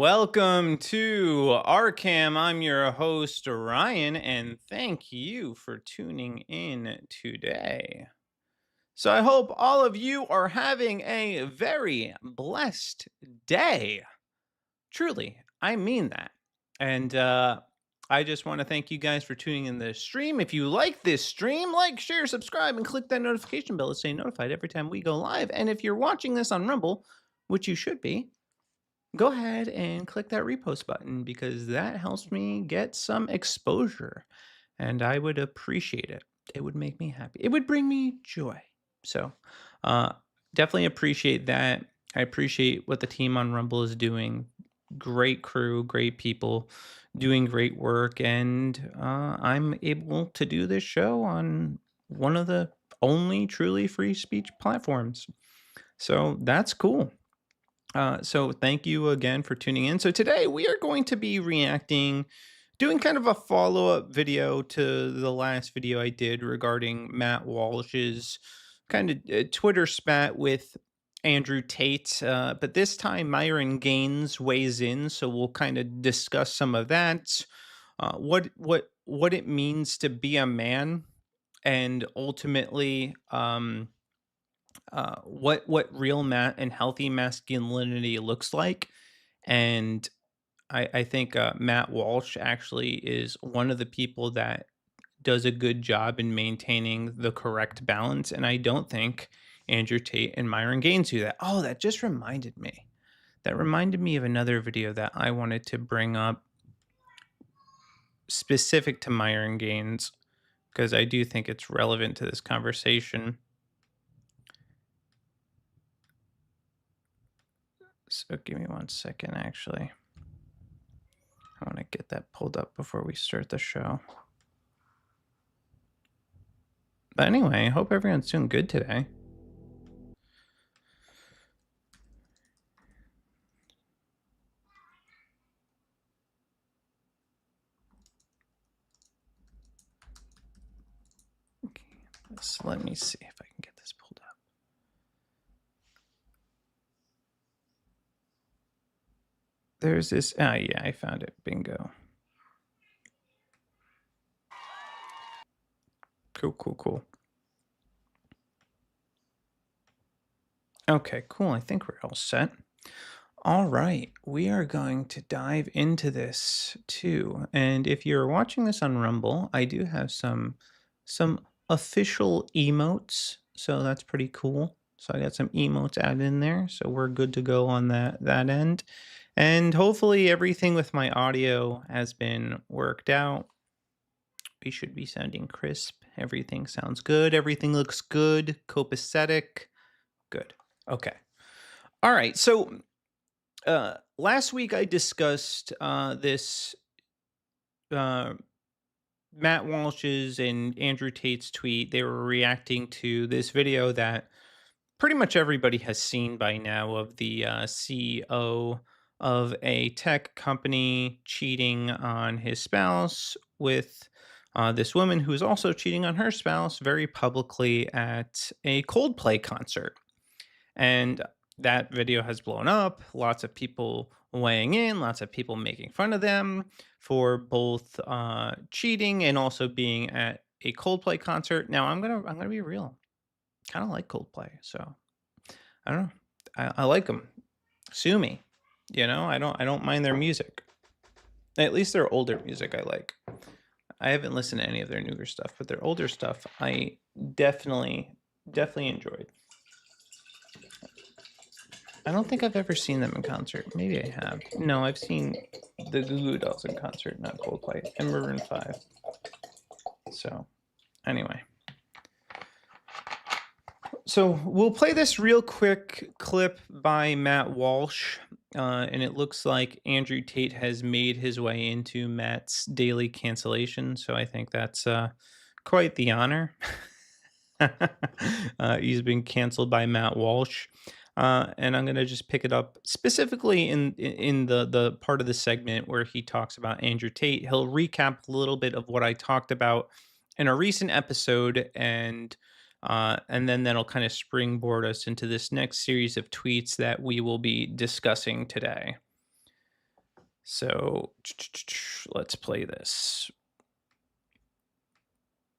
Welcome to RCAM. I'm your host, Ryan, and thank you for tuning in today. So, I hope all of you are having a very blessed day. Truly, I mean that. And I just want to thank you guys for tuning in this stream. If you like this stream, like, share, subscribe, and click that notification bell to stay notified every time we go live. And if you're watching this on Rumble, which you should be, go ahead and click that repost button because that helps me get some exposure and I would appreciate it. It would make me happy. It would bring me joy. So, uh, definitely appreciate that. I appreciate what the team on Rumble is doing. Great crew, great people doing great work. And I'm able to do this show on one of the only truly free speech platforms. So that's cool. So thank you again for tuning in. So today we are going to be doing kind of a follow-up video to the last video I did regarding Matt Walsh's kind of Twitter spat with Andrew Tate. But this time Myron Gaines weighs in, so we'll kind of discuss some of that, what it means to be a man, and ultimately, what real and healthy masculinity looks like. And I think Matt Walsh actually is one of the people that does a good job in maintaining the correct balance. And I don't think Andrew Tate and Myron Gaines do that. Oh, that just reminded me. That reminded me of another video that I wanted to bring up specific to Myron Gaines because I do think it's relevant to this conversation. So give me 1 second, actually. I want to get that pulled up before we start the show. But anyway, I hope everyone's doing good today. Okay, let me see if I can get this pulled up. There's this. Ah, yeah, I found it. Bingo. Cool. Okay, cool. I think we're all set. All right, we are going to dive into this too. And if you're watching this on Rumble, I do have some official emotes, so that's pretty cool. So I got some emotes added in there, so we're good to go on that end. And hopefully everything with my audio has been worked out. We should be sounding crisp. Everything sounds good. Everything looks good. Copacetic. Good. Okay. All right. So last week I discussed this uh, Matt Walsh's and Andrew Tate's tweet. They were reacting to this video that pretty much everybody has seen by now of the CEO of a tech company cheating on his spouse with this woman who's also cheating on her spouse very publicly at a Coldplay concert. And that video has blown up. Lots of people weighing in, lots of people making fun of them for both cheating and also being at a Coldplay concert. Now I'm gonna be real. Kind of like Coldplay, so I don't know. I like them. Sue me. I don't mind their music. At least their older music I like. I haven't listened to any of their newer stuff, but their older stuff I definitely enjoyed. I don't think I've ever seen them in concert. Maybe I have. No, I've seen the Goo Goo Dolls in concert, not Coldplay, and Maroon 5. So, anyway. So we'll play this real quick clip by Matt Walsh, and it looks like Andrew Tate has made his way into Matt's daily cancellation. So I think that's quite the honor. He's been canceled by Matt Walsh, and I'm gonna just pick it up specifically in the part of the segment where he talks about Andrew Tate. He'll recap a little bit of what I talked about in a recent episode, and then that'll kind of springboard us into this next series of tweets that we will be discussing today. So let's play this.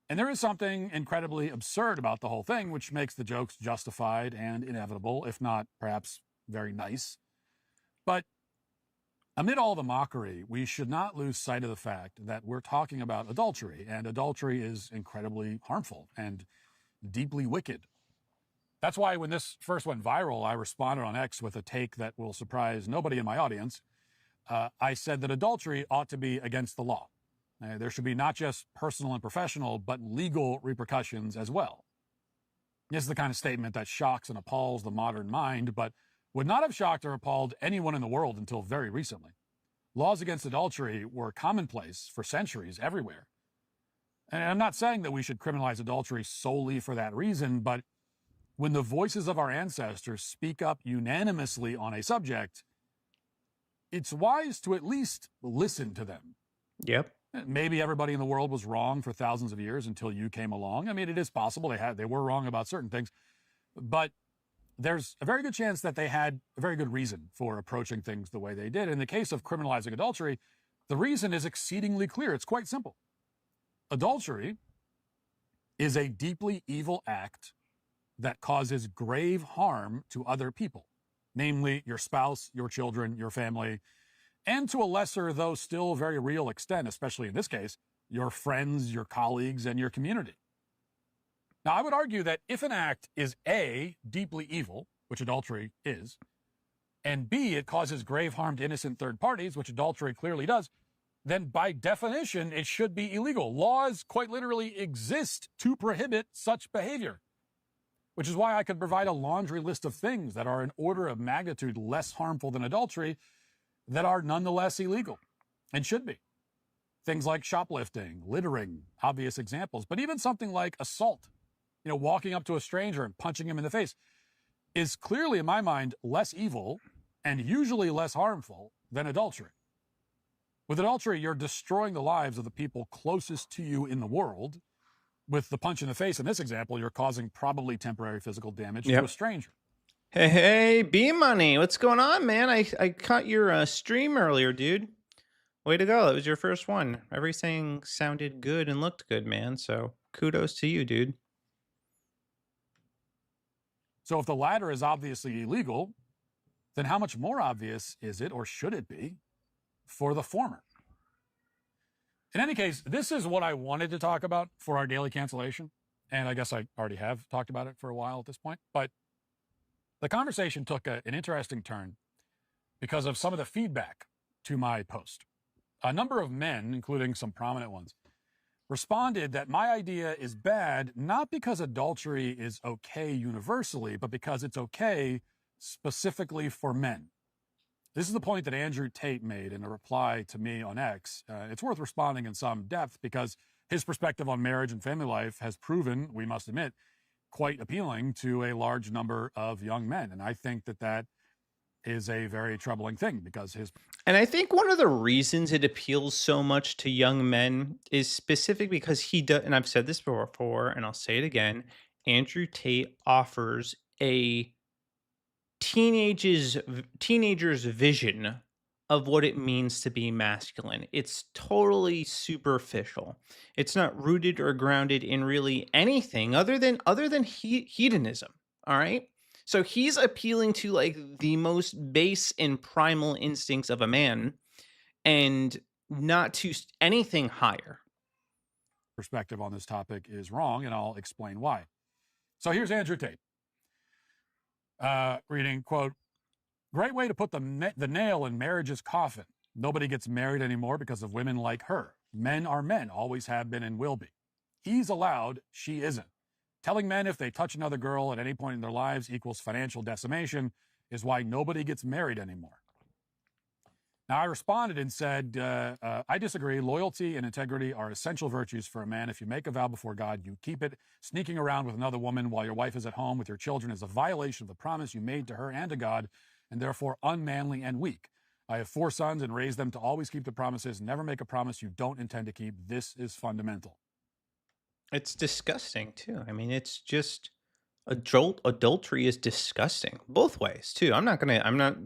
And there is something incredibly absurd about the whole thing, which makes the jokes justified and inevitable, if not perhaps very nice. But amid all the mockery, we should not lose sight of the fact that we're talking about adultery, and adultery is incredibly harmful and deeply wicked. That's why when this first went viral, I responded on X with a take that will surprise nobody in my audience. I said that adultery ought to be against the law. There should be not just personal and professional, but legal repercussions as well. This is the kind of statement that shocks and appalls the modern mind, but would not have shocked or appalled anyone in the world until very recently. Laws against adultery were commonplace for centuries everywhere. And I'm not saying that we should criminalize adultery solely for that reason, but when the voices of our ancestors speak up unanimously on a subject, it's wise to at least listen to them. Yep. Maybe everybody in the world was wrong for thousands of years until you came along. I mean, it is possible they were wrong about certain things, but there's a very good chance that they had a very good reason for approaching things the way they did. In the case of criminalizing adultery, the reason is exceedingly clear. It's quite simple. Adultery is a deeply evil act that causes grave harm to other people, namely your spouse, your children, your family, and to a lesser, though still very real extent, especially in this case, your friends, your colleagues, and your community. Now, I would argue that if an act is A, deeply evil, which adultery is, and B, it causes grave harm to innocent third parties, which adultery clearly does, then by definition, it should be illegal. Laws quite literally exist to prohibit such behavior, which is why I could provide a laundry list of things that are an order of magnitude less harmful than adultery that are nonetheless illegal and should be. Things like shoplifting, littering, obvious examples, but even something like assault, walking up to a stranger and punching him in the face, is clearly, in my mind, less evil and usually less harmful than adultery. With adultery, you're destroying the lives of the people closest to you in the world. With the punch in the face, in this example, you're causing probably temporary physical damage to a stranger. Hey, B Money, what's going on, man? I caught your stream earlier, dude. Way to go. That was your first one. Everything sounded good and looked good, man. So kudos to you, dude. So if the latter is obviously illegal, then how much more obvious is it, or should it be, for the former? In any case, this is what I wanted to talk about for our daily cancellation. And I guess I already have talked about it for a while at this point. But the conversation took an interesting turn because of some of the feedback to my post. A number of men, including some prominent ones, responded that my idea is bad, not because adultery is okay universally, but because it's okay specifically for men. This is the point that Andrew Tate made in a reply to me on X. It's worth responding in some depth because his perspective on marriage and family life has proven, we must admit, quite appealing to a large number of young men. And I think that is a very troubling thing because And I think one of the reasons it appeals so much to young men is specific because he does, and I've said this before, and I'll say it again. Andrew Tate offers a teenager's vision of what it means to be masculine. It's totally superficial. It's not rooted or grounded in really anything other than hedonism. All right. So he's appealing to like the most base and primal instincts of a man and not to anything higher. perspective on this topic is wrong, and I'll explain why. So here's Andrew Tate reading, quote, "Great way to put the nail in marriage's coffin. Nobody gets married anymore because of women like her. Men are men, always have been and will be. He's allowed, she isn't. Telling men if they touch another girl at any point in their lives equals financial decimation is why nobody gets married anymore." Now, I responded and said, I disagree. Loyalty and integrity are essential virtues for a man. If you make a vow before God, you keep it. Sneaking around with another woman while your wife is at home with your children is a violation of the promise you made to her and to God, and therefore unmanly and weak. I have 4 sons and raised them to always keep the promises. Never make a promise you don't intend to keep. This is fundamental. It's disgusting too. I mean, it's just adultery is disgusting both ways too. I'm not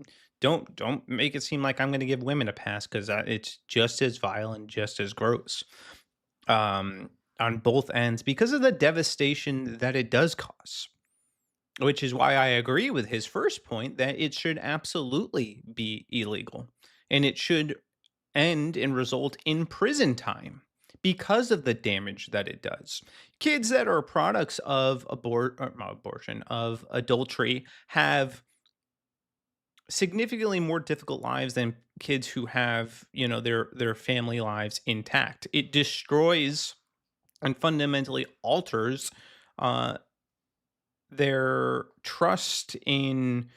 Don't make it seem like I'm going to give women a pass because it's just as vile and just as gross um, on both ends because of the devastation that it does cause. Which is why I agree with his first point that it should absolutely be illegal and it should end and result in prison time because of the damage that it does. Kids that are products of not abortion, of adultery have significantly more difficult lives than kids who have, their family lives intact. It destroys and fundamentally alters uh, their trust in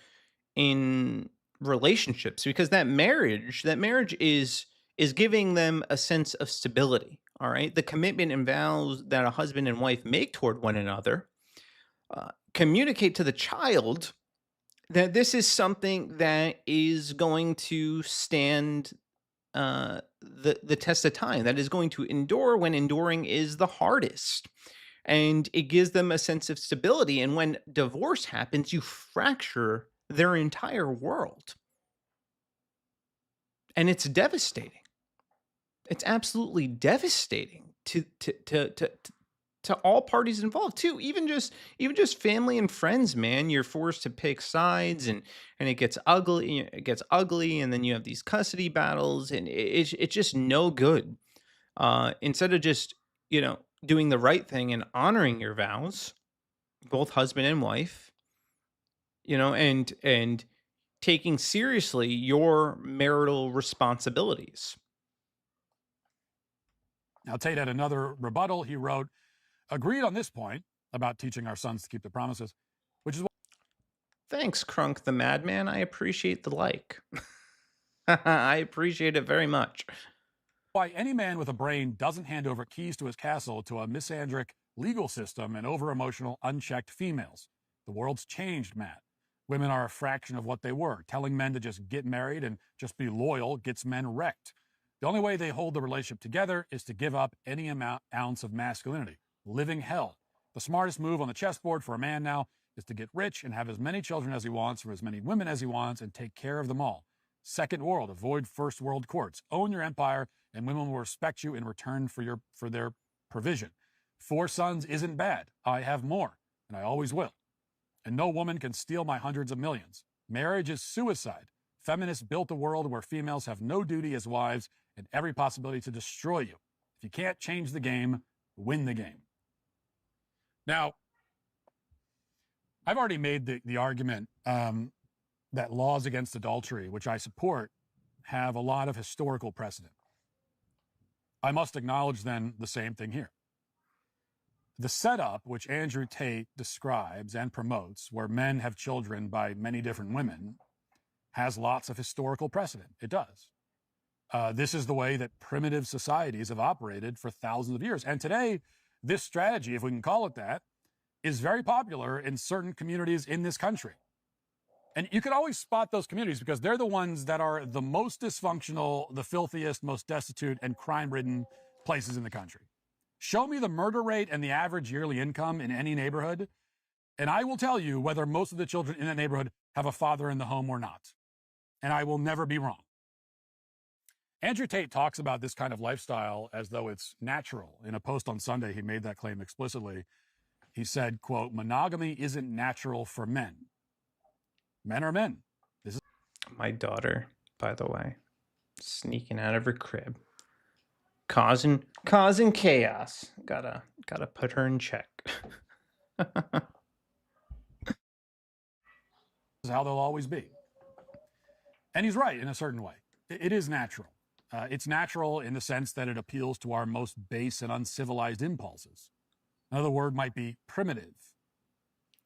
relationships because that marriage is giving them a sense of stability. All right, the commitment and vows that a husband and wife make toward one another communicate to the child that this is something that is going to stand the test of time, that is going to endure when enduring is the hardest, and it gives them a sense of stability. And when divorce happens, you fracture their entire world, and it's devastating. It's absolutely devastating to all parties involved too. Even just family and friends, man. You're forced to pick sides, and it gets ugly. It gets ugly, and then you have these custody battles, and it's just no good. Instead of just doing the right thing and honoring your vows, both husband and wife, and taking seriously your marital responsibilities. Now, Tate had another rebuttal. He wrote, agreed on this point about teaching our sons to keep their promises, which is Thanks, Crunk the Madman. I appreciate the like. I appreciate it very much. why any man with a brain doesn't hand over keys to his castle to a misandric legal system and over-emotional, unchecked females. The world's changed, Matt. Women are a fraction of what they were. Telling men to just get married and just be loyal gets men wrecked. The only way they hold the relationship together is to give up any ounce of masculinity. Living hell. The smartest move on the chessboard for a man now is to get rich and have as many children as he wants or as many women as he wants and take care of them all. Second world, avoid first world courts. Own your empire, and women will respect you in return for their provision. 4 sons isn't bad. I have more, and I always will. And no woman can steal my hundreds of millions. Marriage is suicide. Feminists built a world where females have no duty as wives and every possibility to destroy you. If you can't change the game, win the game. Now, I've already made the argument that laws against adultery, which I support, have a lot of historical precedent. I must acknowledge then the same thing here. The setup, which Andrew Tate describes and promotes, where men have children by many different women, has lots of historical precedent. It does. This is the way that primitive societies have operated for thousands of years. And today, this strategy, if we can call it that, is very popular in certain communities in this country. And you can always spot those communities because they're the ones that are the most dysfunctional, the filthiest, most destitute, and crime-ridden places in the country. Show me the murder rate and the average yearly income in any neighborhood, and I will tell you whether most of the children in that neighborhood have a father in the home or not. And I will never be wrong. Andrew Tate talks about this kind of lifestyle as though it's natural. In a post on Sunday, he made that claim explicitly. He said, quote, monogamy isn't natural for men. Men are men. This is My daughter, by the way, sneaking out of her crib, causing chaos. Gotta put her in check. how they'll always be. And he's right in a certain way. It is natural. It's natural in the sense that it appeals to our most base and uncivilized impulses. Another word might be primitive.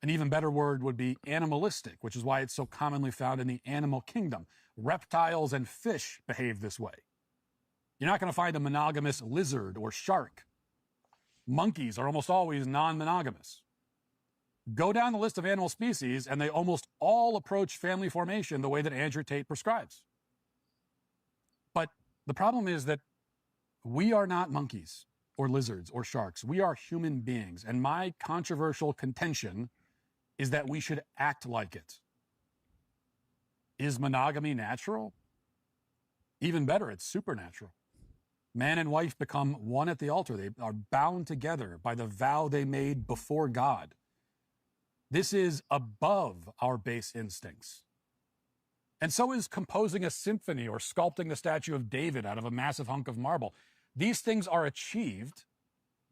An even better word would be animalistic, which is why it's so commonly found in the animal kingdom. Reptiles and fish behave this way. You're not going to find a monogamous lizard or shark. Monkeys are almost always non-monogamous. Go down the list of animal species, and they almost all approach family formation the way that Andrew Tate prescribes. But the problem is that we are not monkeys or lizards or sharks. We are human beings. And my controversial contention is that we should act like it. Is monogamy natural? Even better, it's supernatural. Man and wife become one at the altar. They are bound together by the vow they made before God. This is above our base instincts. And so is composing a symphony or sculpting the statue of David out of a massive hunk of marble. These things are achieved,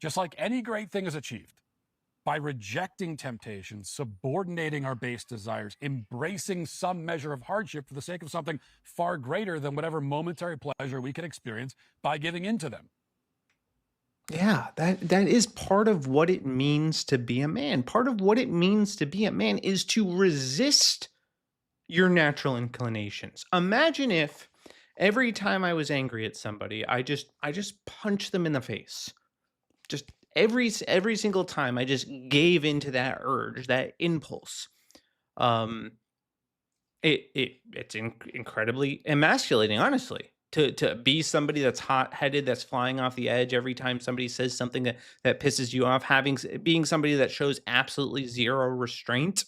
just like any great thing is achieved, by rejecting temptation, subordinating our base desires, embracing some measure of hardship for the sake of something far greater than whatever momentary pleasure we can experience by giving in to them. Yeah, that is part of what it means to be a man. Part of what it means to be a man is to resist your natural inclinations. Imagine if every time I was angry at somebody, I just punched them in the face. Just every single time I just gave into that urge, that impulse. Um it's incredibly emasculating, honestly, to be somebody that's hot-headed, that's flying off the edge every time somebody says something that pisses you off, being somebody that shows absolutely zero restraint.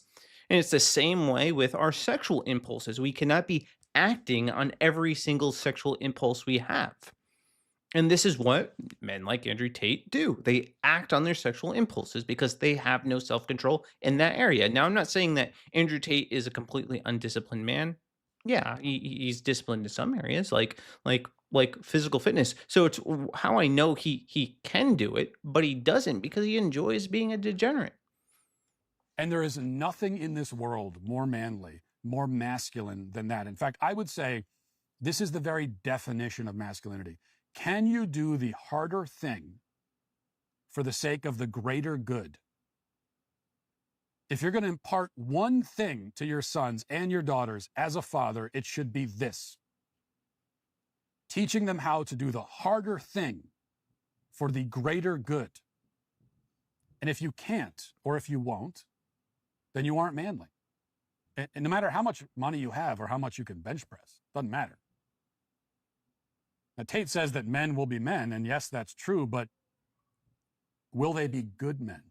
And it's the same way with our sexual impulses. We cannot be acting on every single sexual impulse we have. And this is what men like Andrew Tate do. They act on their sexual impulses because they have no self control in that area. Now, I'm not saying that Andrew Tate is a completely undisciplined man. Yeah, he's disciplined in some areas, like physical fitness. So it's how I know he can do it, but he doesn't because he enjoys being a degenerate. And there is nothing in this world more manly, more masculine than that. In fact, I would say this is the very definition of masculinity. Can you do the harder thing for the sake of the greater good? If you're going to impart one thing to your sons and your daughters as a father, it should be this: teaching them how to do the harder thing for the greater good. And if you can't, or if you won't, then you aren't manly. And no matter how much money you have or how much you can bench press, doesn't matter. Now, Tate says that men will be men, and yes, that's true, but will they be good men?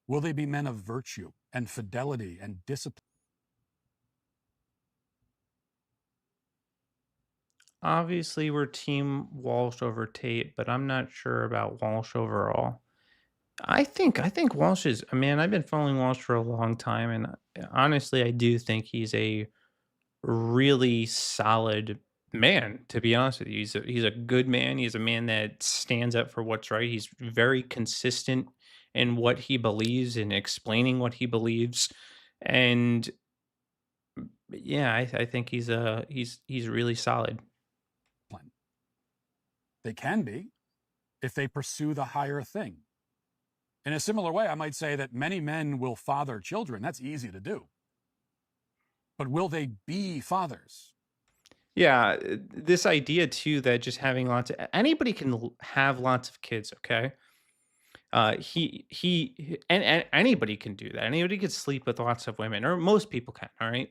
Will they be men of virtue and fidelity and discipline? Obviously, we're team Walsh over Tate, but I'm not sure about Walsh overall. I think Walsh is, man, I've been following Walsh for a long time, and honestly, I do think he's a really solid man, to be honest with you. He's a good man. He's a man that stands up for what's right. He's very consistent in what he believes and explaining what he believes. And yeah, I think he's really solid. They can be if they pursue the higher thing. In a similar way, I might say that many men will father children. That's easy to do. But will they be fathers? Yeah, this idea too that just having lots of anybody can have lots of kids, okay? And anybody can do that. Anybody can sleep with lots of women, or most people can. All right,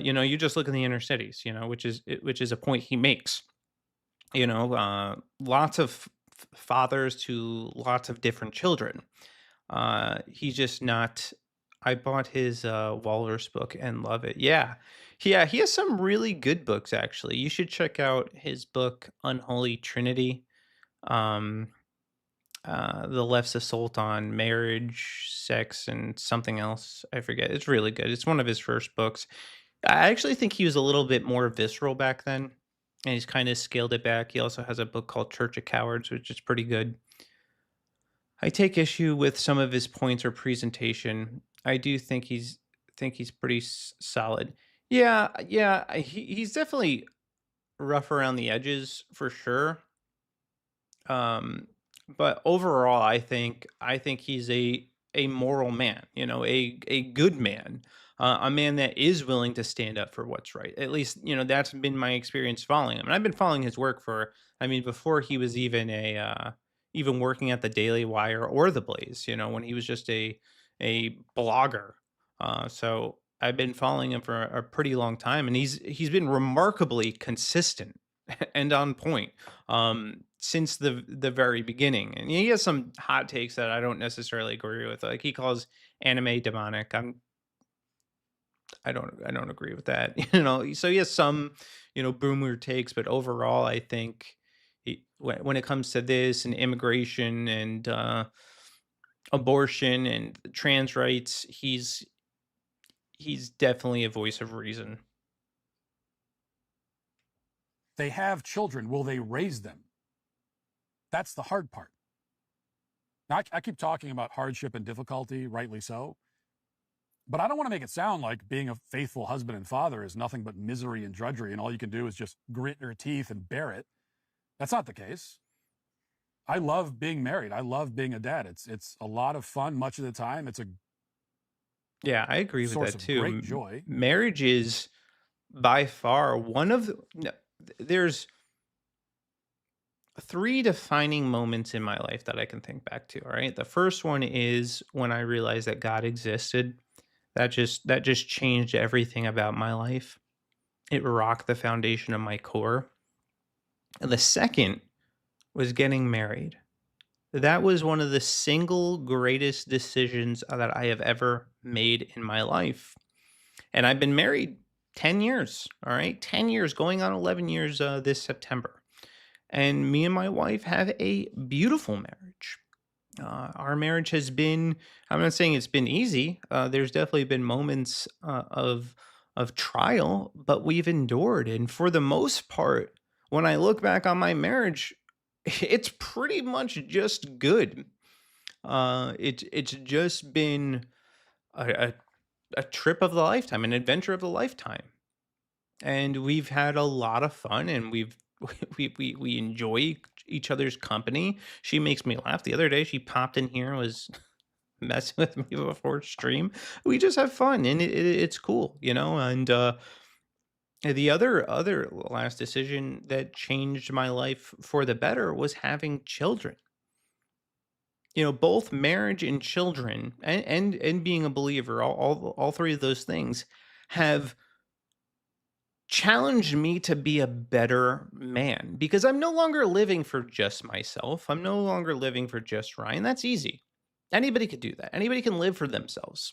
you just look in the inner cities, which is a point he makes. Lots of fathers to lots of different children. He's just not. I bought his Walrus book and love it. Yeah, he has some really good books actually. You should check out his book Unholy Trinity. Um, the left's assault on marriage, sex, and something else. I forget. It's really good. It's one of his first books. I actually think he was a little bit more visceral back then, and he's kind of scaled it back. He also has a book called Church of Cowards, which is pretty good. I take issue with some of his points or presentation. I do think he's pretty solid. Yeah, he's definitely rough around the edges for sure. Um, but overall, I think he's a moral man, a good man, a man that is willing to stand up for what's right. At least, that's been my experience following him. And I've been following his work for, I mean, before he was even working at the Daily Wire or the Blaze, when he was just a blogger. So I've been following him for a pretty long time, and he's been remarkably consistent and on point since the very beginning. And he has some hot takes that I don't necessarily agree with. Like he calls anime demonic. I don't agree with that. So he has some, boomer takes, but overall, I think when it comes to this and immigration and abortion and trans rights, he's definitely a voice of reason. They have children. Will they raise them? That's the hard part. Now, I keep talking about hardship and difficulty, rightly so, but I don't want to make it sound like being a faithful husband and father is nothing but misery and drudgery, and all you can do is just grit your teeth and bear it. That's not the case. I love being married. I love being a dad. It's a lot of fun much of the time. It's a Yeah, I agree with source that of too. great joy. Marriage is by far one of the, no, there's three defining moments in my life that I can think back to. All right. The first one is when I realized that God existed. That just changed everything about my life. It rocked the foundation of my core. And the second was getting married. That was one of the single greatest decisions that I have ever made in my life. And I've been married 10 years. All right. 10 years, going on 11 years this September. And me and my wife have a beautiful marriage. Our marriage has been, I'm not saying it's been easy. There's definitely been moments of trial, but we've endured. And for the most part, when I look back on my marriage, it's pretty much just good. It's just been a, a, a trip of the lifetime, an adventure of the lifetime, and we've had a lot of fun, and we've we enjoy each other's company. She makes me laugh. The other day, she popped in here and was messing with me before stream. We just have fun, and it's cool, And the other last decision that changed my life for the better was having children. Both marriage and children, and being a believer, all three of those things have challenged me to be a better man because I'm no longer living for just myself. I'm no longer living for just Ryan. That's easy. Anybody could do that. Anybody can live for themselves.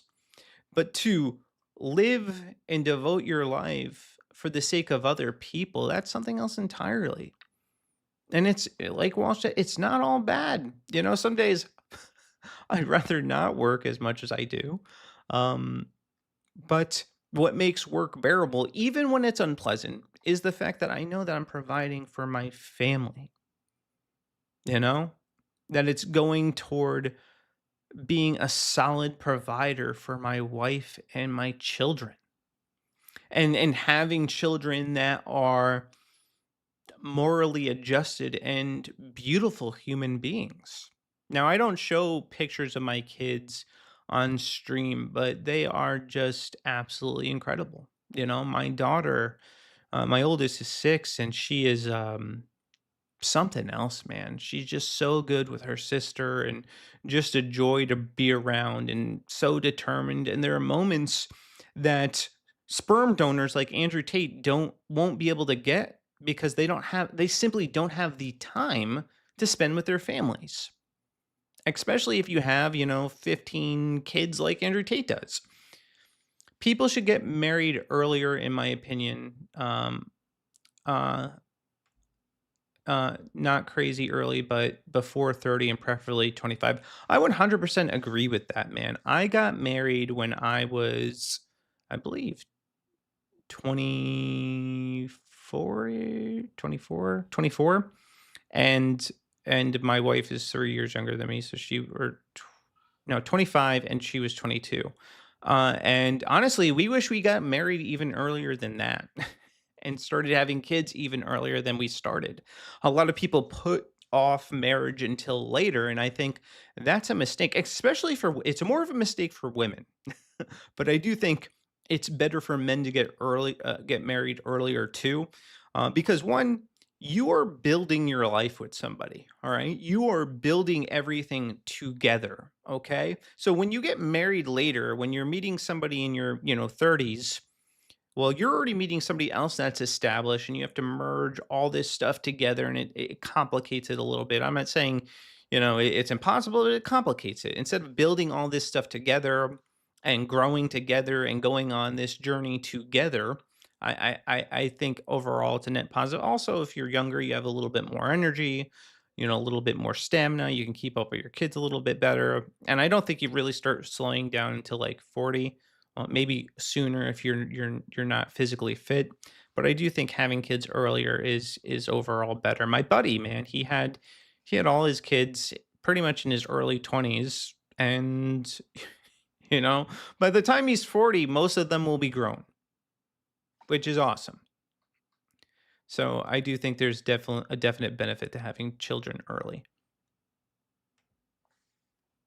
But to live and devote your life for the sake of other people, that's something else entirely. And it's like Walsh said, it's not all bad. Some days I'd rather not work as much as I do. Um, but what makes work bearable, even when it's unpleasant, is the fact that I know that I'm providing for my family, you know? That it's going toward being a solid provider for my wife and my children. And having children that are morally adjusted and beautiful human beings. Now, I don't show pictures of my kids on stream, but they are just absolutely incredible. My daughter, my oldest is 6, and she is something else, man. She's just so good with her sister and just a joy to be around and so determined. And there are moments that sperm donors like Andrew Tate won't be able to get because they simply don't have the time to spend with their families. Especially if you have, 15 kids like Andrew Tate does. People should get married earlier, in my opinion. Uh, not crazy early, but before 30 and preferably 25. I 100% agree with that, man. I got married when I was, I believe, 24, 24, 24, and my wife is 3 years younger than me, so she or no, 25, and she was 22. And honestly, we wish we got married even earlier than that and started having kids even earlier than we started. A lot of people put off marriage until later, and I think that's a mistake, especially it's more of a mistake for women. But I do think it's better for men to get married earlier too, because one, you are building your life with somebody. All right, you are building everything together. Okay, so when you get married later, when you're meeting somebody in your 30s, well, you're already meeting somebody else that's established, and you have to merge all this stuff together, and it complicates it a little bit. I'm not saying, it's impossible, but it complicates it. Instead of building all this stuff together, and growing together and going on this journey together, I think overall it's a net positive. Also, if you're younger, you have a little bit more energy, a little bit more stamina. You can keep up with your kids a little bit better. And I don't think you really start slowing down until like 40, maybe sooner if you're not physically fit. But I do think having kids earlier is overall better. My buddy, man, he had all his kids pretty much in his early 20s, and you know, by the time he's 40, most of them will be grown, which is awesome. So I do think there's definitely a definite benefit to having children early.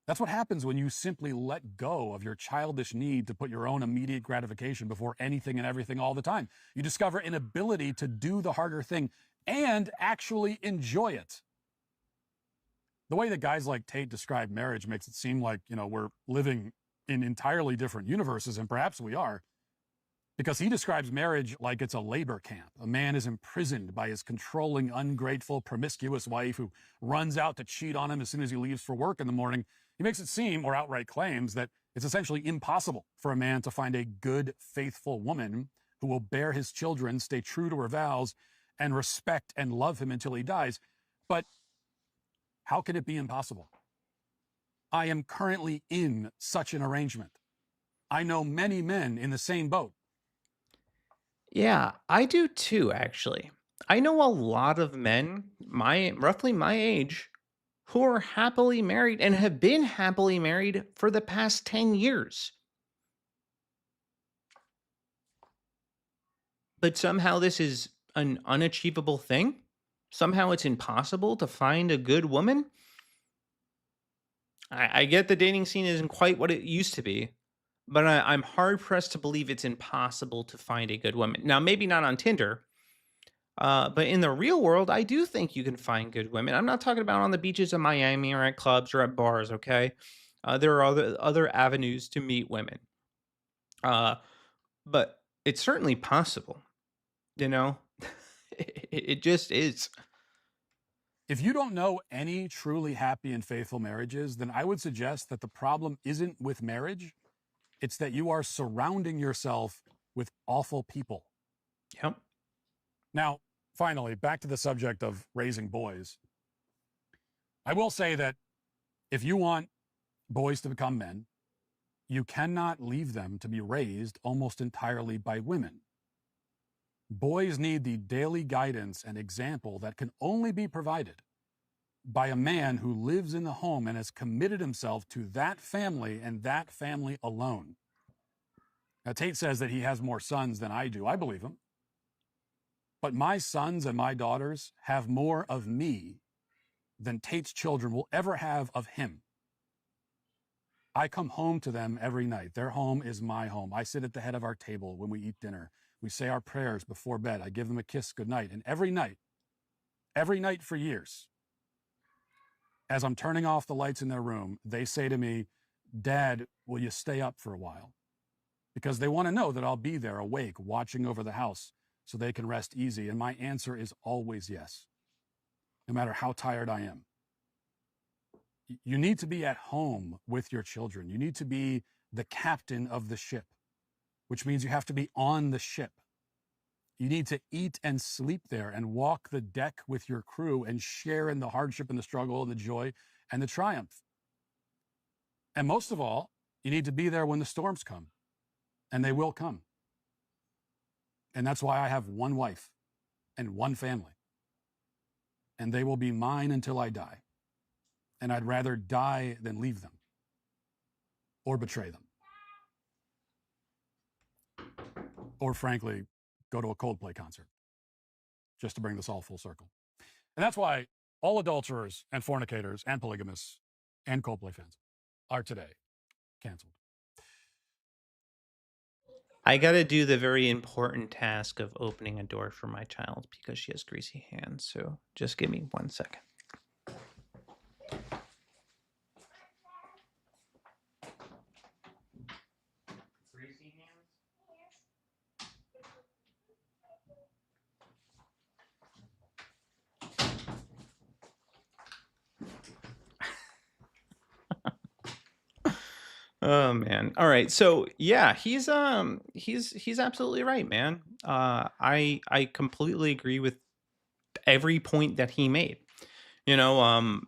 That's what happens when you simply let go of your childish need to put your own immediate gratification before anything and everything all the time. You discover an ability to do the harder thing and actually enjoy it. The way that guys like Tate describe marriage makes it seem like, we're living in entirely different universes, and perhaps we are, because he describes marriage like it's a labor camp. A man is imprisoned by his controlling, ungrateful, promiscuous wife who runs out to cheat on him as soon as he leaves for work in the morning. He makes it seem, or outright claims, that it's essentially impossible for a man to find a good, faithful woman who will bear his children, stay true to her vows, and respect and love him until he dies. But how can it be impossible? I am currently in such an arrangement. I know many men in the same boat. Yeah, I do too, actually. I know a lot of men, roughly my age, who are happily married and have been happily married for the past 10 years. But somehow this is an unachievable thing. Somehow it's impossible to find a good woman. I get the dating scene isn't quite what it used to be, but I'm hard pressed to believe it's impossible to find a good woman. Now, maybe not on Tinder, but in the real world, I do think you can find good women. I'm not talking about on the beaches of Miami or at clubs or at bars. Okay, there are other avenues to meet women, uh, but it's certainly possible. You know, it just is. If you don't know any truly happy and faithful marriages, then I would suggest that the problem isn't with marriage. It's that you are surrounding yourself with awful people. Yep. Now, finally, back to the subject of raising boys. I will say that if you want boys to become men, you cannot leave them to be raised almost entirely by women. Boys need the daily guidance and example that can only be provided by a man who lives in the home and has committed himself to that family and that family alone. Now, Tate says that he has more sons than I do. I believe him. But my sons and my daughters have more of me than Tate's children will ever have of him. I come home to them every night. Their home is my home. I sit at the head of our table when we eat dinner. We say our prayers before bed. I give them a kiss goodnight. And every night for years, as I'm turning off the lights in their room, they say to me, "Dad, will you stay up for a while?" Because they want to know that I'll be there awake, watching over the house so they can rest easy. And my answer is always yes, no matter how tired I am. You need to be at home with your children. You need to be the captain of the ship, which means you have to be on the ship. You need to eat and sleep there and walk the deck with your crew and share in the hardship and the struggle and the joy and the triumph. And most of all, you need to be there when the storms come, and they will come. And that's why I have one wife and one family, and they will be mine until I die. And I'd rather die than leave them or betray them. Or frankly, go to a Coldplay concert, just to bring this all full circle. And that's why all adulterers and fornicators and polygamists and Coldplay fans are today canceled. I got to do the very important task of opening a door for my child because she has greasy hands. So just give me 1 second. Greasy hands? Oh man. All right. So yeah, he's absolutely right, man. I completely agree with every point that he made. You know,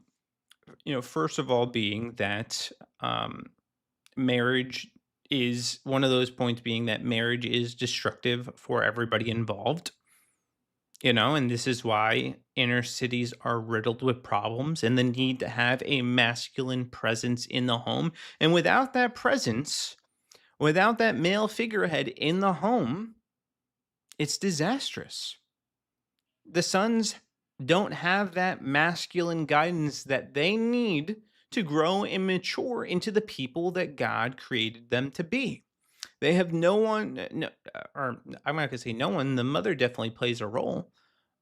first of all being that um marriage is one of those points being that marriage is destructive for everybody involved. And this is why inner cities are riddled with problems and the need to have a masculine presence in the home. And without that presence, without that male figurehead in the home, it's disastrous. The sons don't have that masculine guidance that they need to grow and mature into the people that God created them to be. They have no one, no, or I'm not going to say no one. The mother definitely plays a role,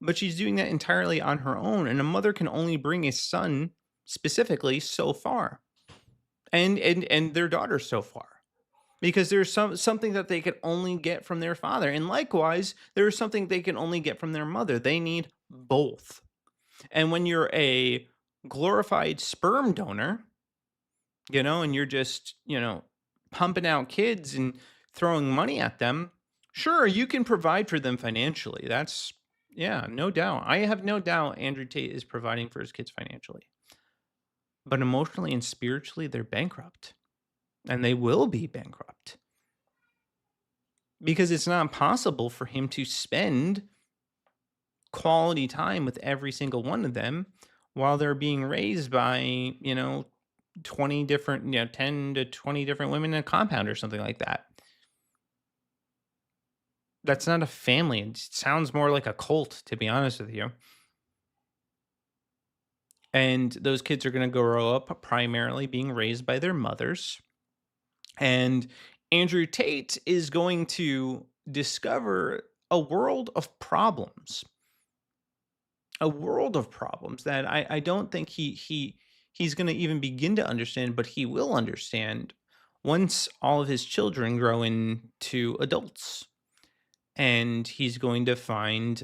but she's doing that entirely on her own. And a mother can only bring a son specifically so far, and their daughter so far, because there's something that they could only get from their father, and likewise, there is something they can only get from their mother. They need both. And when you're a glorified sperm donor, and you're just, pumping out kids and throwing money at them, sure, you can provide for them financially. That's, yeah, no doubt. I have no doubt Andrew Tate is providing for his kids financially. But emotionally and spiritually, they're bankrupt. And they will be bankrupt because it's not possible for him to spend quality time with every single one of them while they're being raised by, 20 different, 10 to 20 different women in a compound or something like that. That's not a family. It sounds more like a cult, to be honest with you. And those kids are going to grow up primarily being raised by their mothers. And Andrew Tate is going to discover a world of problems, that I don't think he's going to even begin to understand, but he will understand once all of his children grow into adults. And he's going to find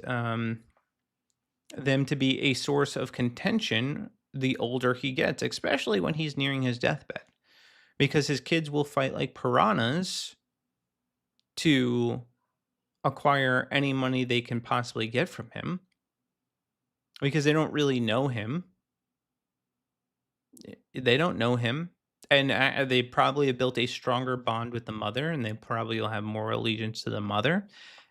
them to be a source of contention the older he gets, especially when he's nearing his deathbed, because his kids will fight like piranhas to acquire any money they can possibly get from him because they don't really know him. They don't know him. And they probably have built a stronger bond with the mother, and they probably will have more allegiance to the mother.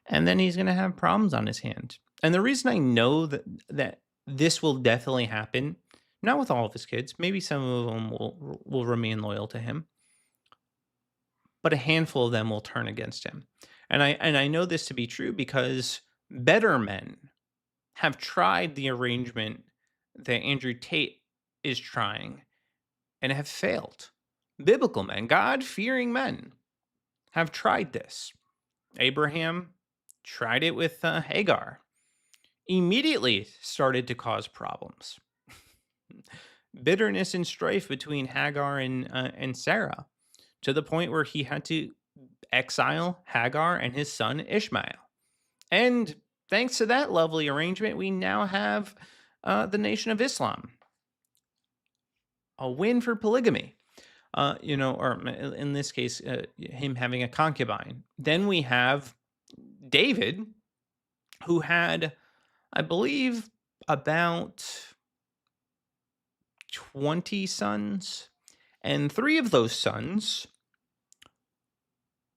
And then he's going to have problems on his hand. And the reason I know that this will definitely happen, not with all of his kids, maybe some of them will remain loyal to him, but a handful of them will turn against him. And I know this to be true because better men have tried the arrangement that Andrew Tate is trying and have failed. Biblical men, God fearing men, have tried this. Abraham tried it with Hagar, immediately started to cause problems. Bitterness and strife between Hagar and Sarah, to the point where he had to exile Hagar and his son Ishmael. And thanks to that lovely arrangement, we now have the Nation of Islam. A win for polygamy, or in this case, him having a concubine. Then we have David, who had, I believe, about 20 sons, and 3 of those sons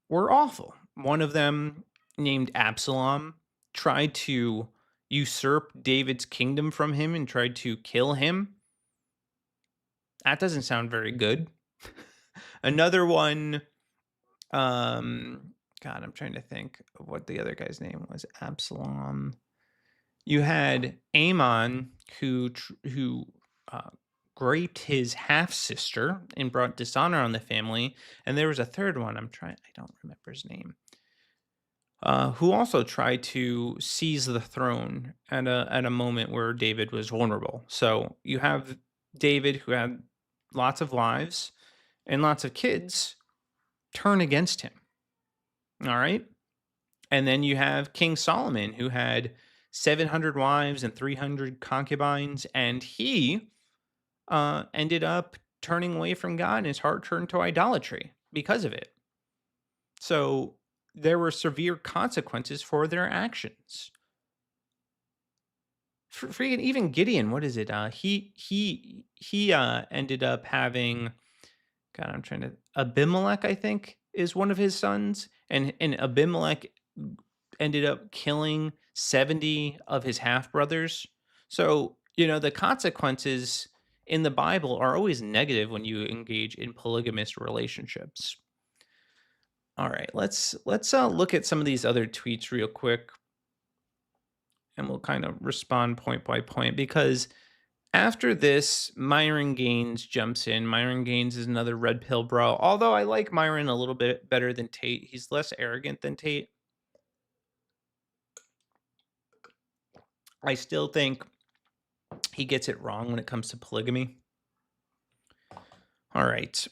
were awful. One of them, named Absalom, tried to usurp David's kingdom from him and tried to kill him. That doesn't sound very good. Another one, God, I'm trying to think of what the other guy's name was. Absalom. You had Amon, who raped his half sister and brought dishonor on the family, and there was a third one. I don't remember his name. Who also tried to seize the throne at a moment where David was vulnerable. So you have David, who had lots of wives and lots of kids, turn against him. All right. And then you have King Solomon, who had 700 wives and 300 concubines, and he ended up turning away from God, and his heart turned to idolatry because of it. So there were severe consequences for their actions. Freaking even Gideon, what is it? He ended up having, God, I'm trying to, Abimelech, I think, is one of his sons, and Abimelech ended up killing 70 of his half brothers. So, the consequences in the Bible are always negative when you engage in polygamous relationships. All right, let's look at some of these other tweets real quick, and we'll kind of respond point by point because after this, Myron Gaines jumps in. Myron Gaines is another red pill bro. Although I like Myron a little bit better than Tate. He's less arrogant than Tate. I still think he gets it wrong when it comes to polygamy. All right.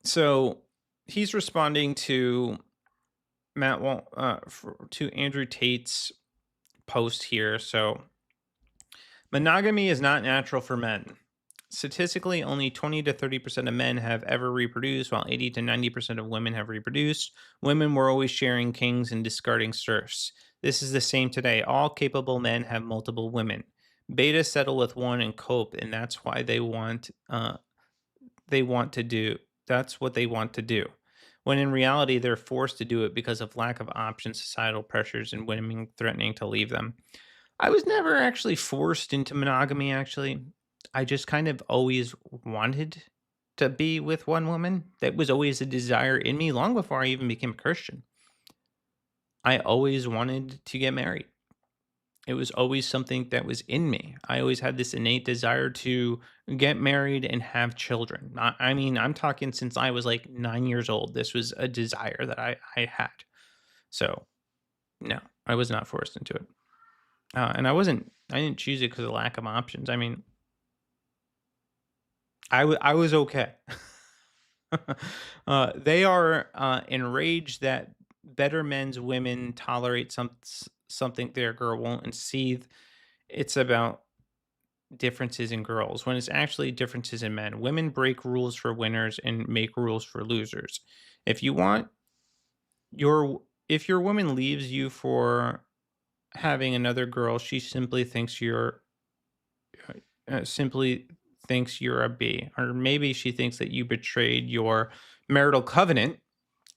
So he's responding to to Andrew Tate's post here. So monogamy is not natural for men. Statistically, only 20 to 30% of men have ever reproduced, while 80 to 90% of women have reproduced. Women were always sharing kings and discarding serfs. This is the same today. All capable men have multiple women. Beta settle with one and cope, and that's why they want to do. That's what they want to do. When in reality, they're forced to do it because of lack of options, societal pressures, and women threatening to leave them. I was never actually forced into monogamy, actually. I just kind of always wanted to be with one woman. That was always a desire in me long before I even became a Christian. I always wanted to get married. It was always something that was in me. I always had this innate desire to get married and have children. I mean, I'm talking since I was like 9 years old. This was a desire that I had. So, no, I was not forced into it. And I didn't choose it because of lack of options. I mean, I was okay. They are enraged that better men's women tolerate something their girl won't and see it's about differences in girls when it's actually differences in men. Women break rules for winners and make rules for losers. If you want if your woman leaves you for having another girl, she simply thinks you're a B, or maybe she thinks that you betrayed your marital covenant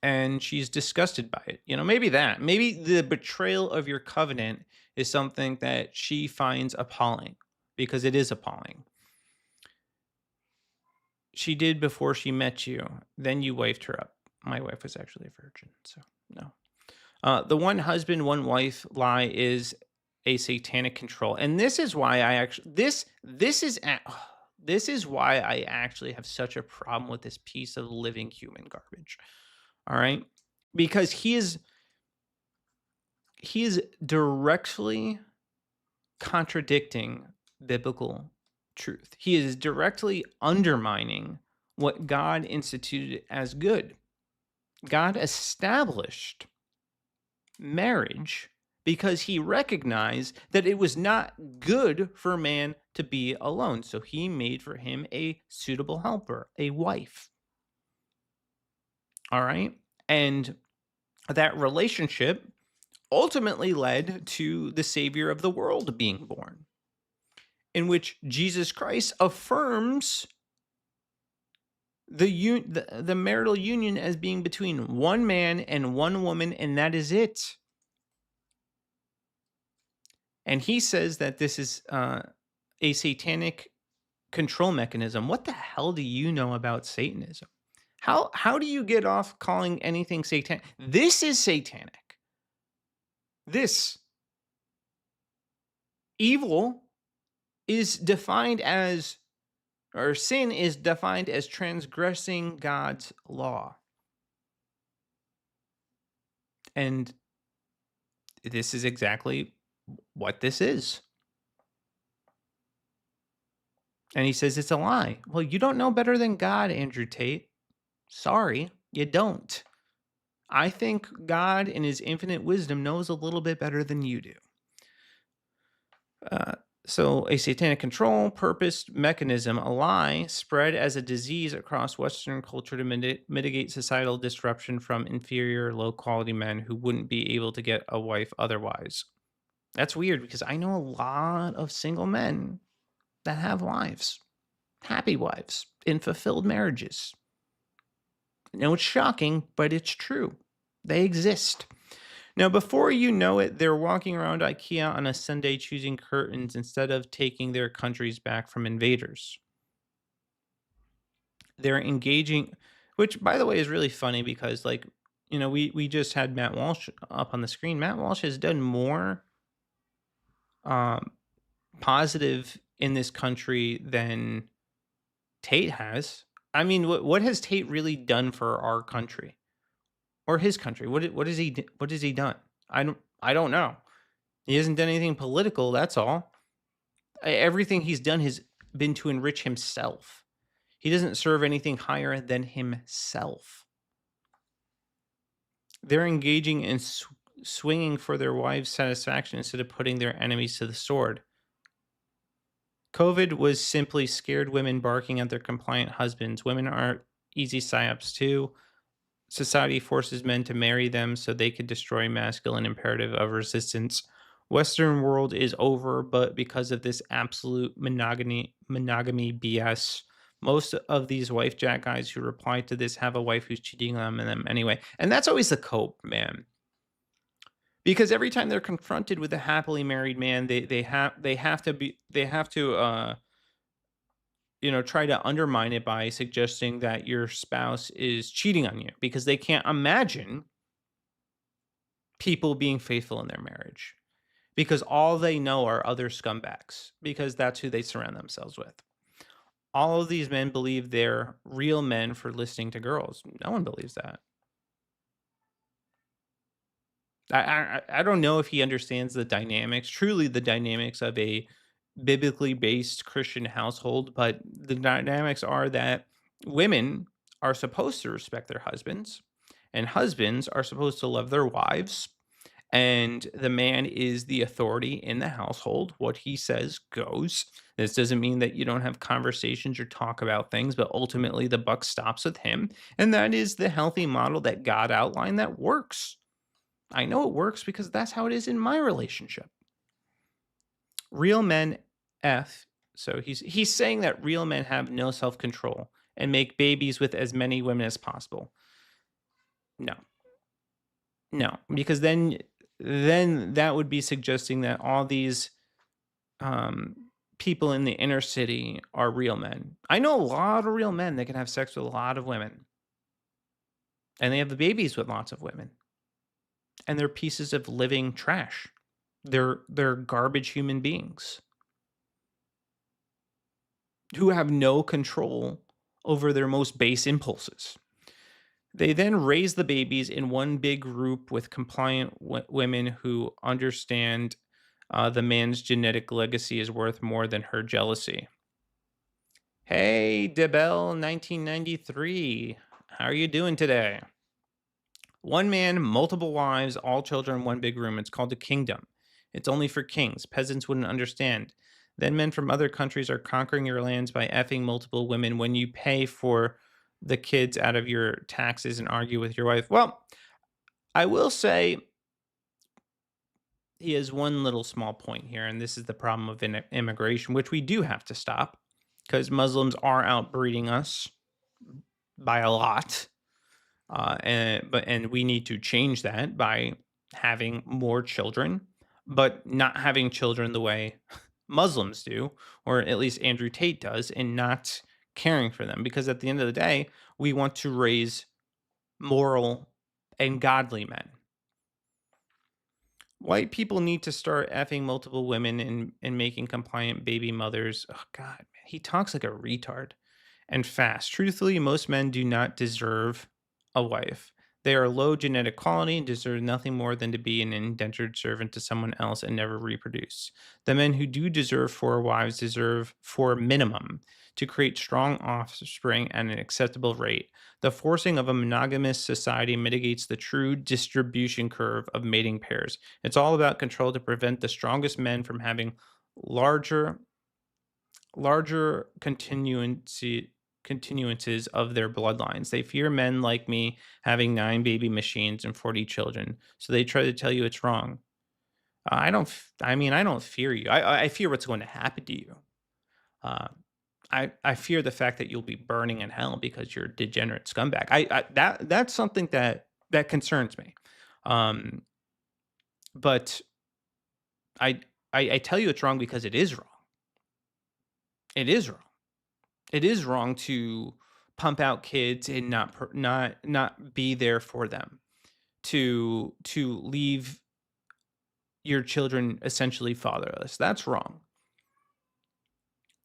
and she's disgusted by it. Maybe the betrayal of your covenant is something that she finds appalling because it is appalling. She did before she met you, then you wifed her up. My wife was actually a virgin, so no. The one husband, one wife lie is a satanic control, and this is why I actually this is why I actually have such a problem with this piece of living human garbage. All right, because he is directly contradicting biblical truth. He is directly undermining what God instituted as good. God established marriage because he recognized that it was not good for man to be alone. So he made for him a suitable helper, a wife. All right. And that relationship ultimately led to the Savior of the world being born, in which Jesus Christ affirms the marital union as being between one man and one woman, and that is it. And he says that this is a satanic control mechanism. What the hell do you know about Satanism? How do you get off calling anything satanic? This is satanic. This evil is defined as, or sin is defined as transgressing God's law. And this is exactly what this is. And he says it's a lie. Well, you don't know better than God, Andrew Tate. Sorry, you don't. I think God, in his infinite wisdom, knows a little bit better than you do. So, a satanic control purposed mechanism, a lie spread as a disease across Western culture to mitigate societal disruption from inferior, low quality men who wouldn't be able to get a wife otherwise. That's weird because I know a lot of single men that have wives, happy wives, in fulfilled marriages. I know it's shocking, but it's true. They exist. Now, before you know it, they're walking around IKEA on a Sunday choosing curtains instead of taking their countries back from invaders. They're engaging, which, by the way, is really funny because, like, we just had Matt Walsh up on the screen. Matt Walsh has done more um, positive in this country than Tate has. I mean, what has Tate really done for our country or his country? What has he done? I don't know. He hasn't done anything political. That's all. Everything he's done has been to enrich himself. He doesn't serve anything higher than himself. They're engaging in swinging for their wives' satisfaction instead of putting their enemies to the sword. COVID was simply scared women barking at their compliant husbands. Women aren't easy psyops too. Society forces men to marry them so they could destroy masculine imperative of resistance. Western world is over, but because of this absolute monogamy BS, most of these wife jack guys who reply to this have a wife who's cheating on them anyway. And that's always the cope, man. Because every time they're confronted with a happily married man, they have to try to undermine it by suggesting that your spouse is cheating on you because they can't imagine people being faithful in their marriage because all they know are other scumbags because that's who they surround themselves with. All of these men believe they're real men for listening to girls. No one believes that. I don't know if he understands the dynamics, truly the dynamics of a biblically based Christian household, but the dynamics are that women are supposed to respect their husbands, and husbands are supposed to love their wives, and the man is the authority in the household. What he says goes. This doesn't mean that you don't have conversations or talk about things, but ultimately the buck stops with him, and that is the healthy model that God outlined that works. I know it works because that's how it is in my relationship. Real men F. So he's saying that real men have no self-control and make babies with as many women as possible. No. No, because then that would be suggesting that all these um people in the inner city are real men. I know a lot of real men that can have sex with a lot of women and they have the babies with lots of women and they're pieces of living trash. They're garbage human beings who have no control over their most base impulses. They then raise the babies in one big group with compliant women who understand the man's genetic legacy is worth more than her jealousy. Hey, Debel 1993. How are you doing today? One man, multiple wives, all children, one big room. It's called a kingdom. It's only for kings. Peasants wouldn't understand. Then men from other countries are conquering your lands by effing multiple women when you pay for the kids out of your taxes and argue with your wife. Well, I will say he has one little small point here, and this is the problem of immigration, which we do have to stop because Muslims are outbreeding us by a lot. And we need to change that by having more children, but not having children the way Muslims do, or at least Andrew Tate does, and not caring for them. Because at the end of the day, we want to raise moral and godly men. White people need to start effing multiple women and making compliant baby mothers. Oh God, man, he talks like a retard and fast. Truthfully, most men do not deserve a wife. They are low genetic quality and deserve nothing more than to be an indentured servant to someone else and never reproduce. The men who do deserve four wives deserve for minimum to create strong offspring at an acceptable rate. The forcing of a monogamous society mitigates the true distribution curve of mating pairs. It's all about control to prevent the strongest men from having larger continuances of their bloodlines. They fear men like me having 9 baby machines and 40 children, so they try to tell you it's wrong. I don't fear you. I fear what's going to happen to you. Uh, I fear the fact that you'll be burning in hell because you're a degenerate scumbag. That's something that concerns me. Um, but I I tell you it's wrong because it is wrong. It is wrong. It is wrong to pump out kids and not be there for them. To leave your children essentially fatherless. That's wrong.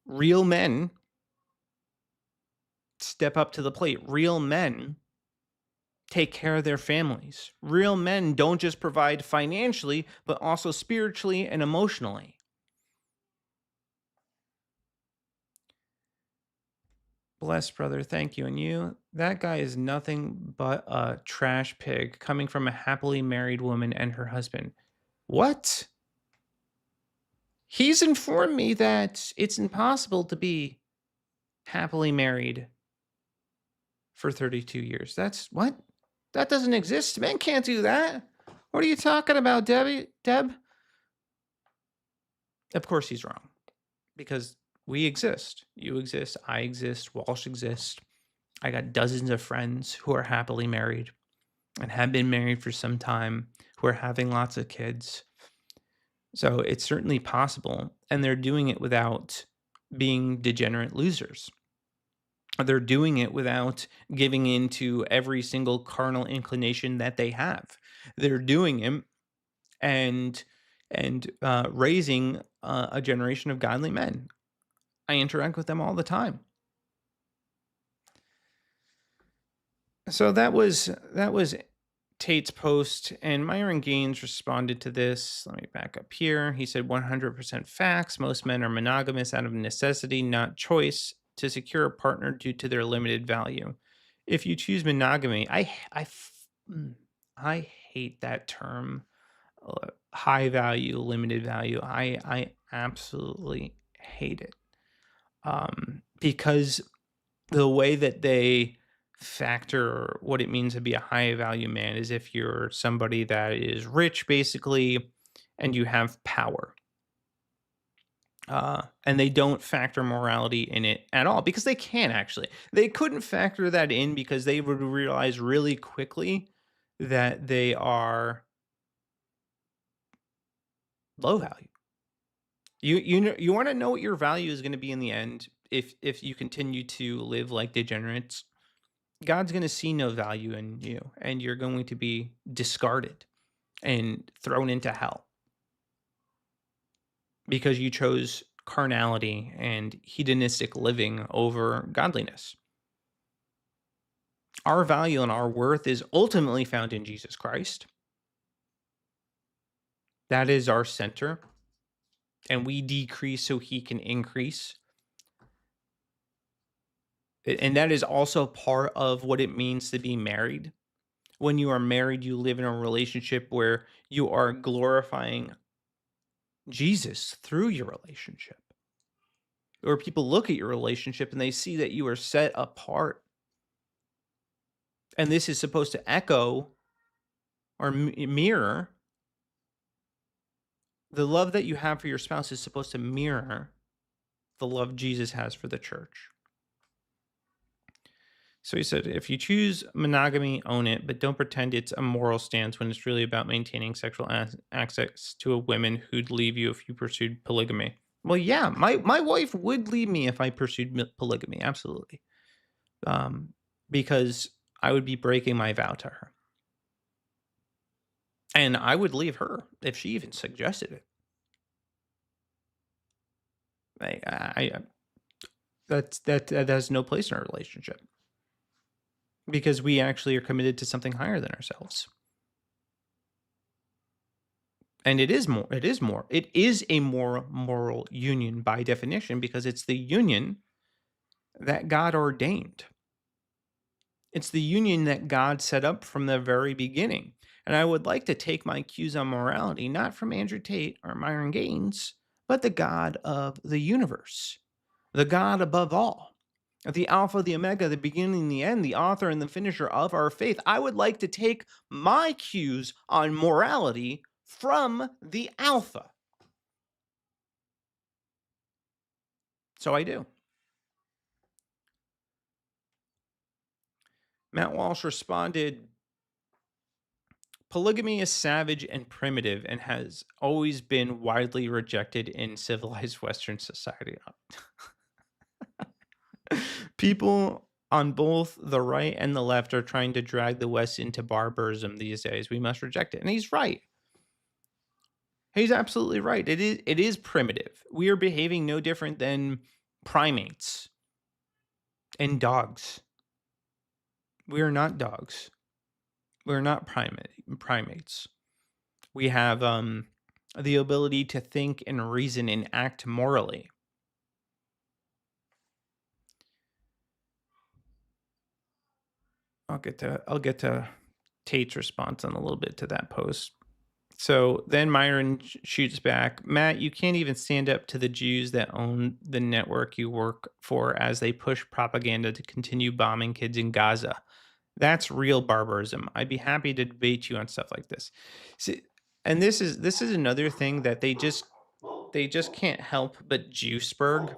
Real men step up to the plate. Real men take care of their families. Real men don't just provide financially, but also spiritually and emotionally. Bless, brother. Thank you. And you, that guy is nothing but a trash pig coming from a happily married woman and her husband. What? He's informed me that it's impossible to be happily married for 32 years. That's what? That doesn't exist. Men can't do that. What are you talking about, Deb? Of course he's wrong. Because we exist. You exist. I exist. Walsh exists. I got dozens of friends who are happily married and have been married for some time, who are having lots of kids. So it's certainly possible. And they're doing it without being degenerate losers. They're doing it without giving in to every single carnal inclination that they have. They're doing it and raising a generation of godly men. I interact with them all the time. So that was Tate's post, and Myron Gaines responded to this. Let me back up here. He said 100% facts. Most men are monogamous out of necessity, not choice, to secure a partner due to their limited value. If you choose monogamy, I hate that term. High value, limited value. I absolutely hate it. Because the way that they factor what it means to be a high value man is if you're somebody that is rich, basically, and you have power. And they don't factor morality in it at all because they can't actually. They couldn't factor that in because they would realize really quickly that they are low value. You want to know what your value is going to be in the end if you continue to live like degenerates. God's going to see no value in you, and you're going to be discarded and thrown into hell because you chose carnality and hedonistic living over godliness. Our value and our worth is ultimately found in Jesus Christ. That is our center, and we decrease so he can increase. And that is also part of what it means to be married. When you are married, you live in a relationship where you are glorifying Jesus through your relationship. Or people look at your relationship and they see that you are set apart. And this is supposed to echo or mirror the love that you have for your spouse is supposed to mirror the love Jesus has for the church. So he said, if you choose monogamy, own it, but don't pretend it's a moral stance when it's really about maintaining sexual access to a woman who'd leave you if you pursued polygamy. Well, yeah, my wife would leave me if I pursued polygamy, absolutely. Because I would be breaking my vow to her. And I would leave her if she even suggested it. That has no place in our relationship. Because we actually are committed to something higher than ourselves. And it is a more moral union by definition because it's the union that God ordained. It's the union that God set up from the very beginning. And I would like to take my cues on morality, not from Andrew Tate or Myron Gaines, but the God of the universe, the God above all, the Alpha, the Omega, the beginning, the end, the author and the finisher of our faith. I would like to take my cues on morality from the Alpha. So I do. Matt Walsh responded, polygamy is savage and primitive and has always been widely rejected in civilized Western society. People on both the right and the left are trying to drag the West into barbarism these days. We must reject it. And he's right. He's absolutely right. It is primitive. We are behaving no different than primates and dogs. We are not dogs. We're not primates. We have the ability to think and reason and act morally. I'll get to Tate's response in a little bit to that post. So then Myron shoots back, Matt, you can't even stand up to the Jews that own the network you work for as they push propaganda to continue bombing kids in Gaza. That's real barbarism. I'd be happy to debate you on stuff like this. See, and this is another thing that they just can't help but Jewsburg.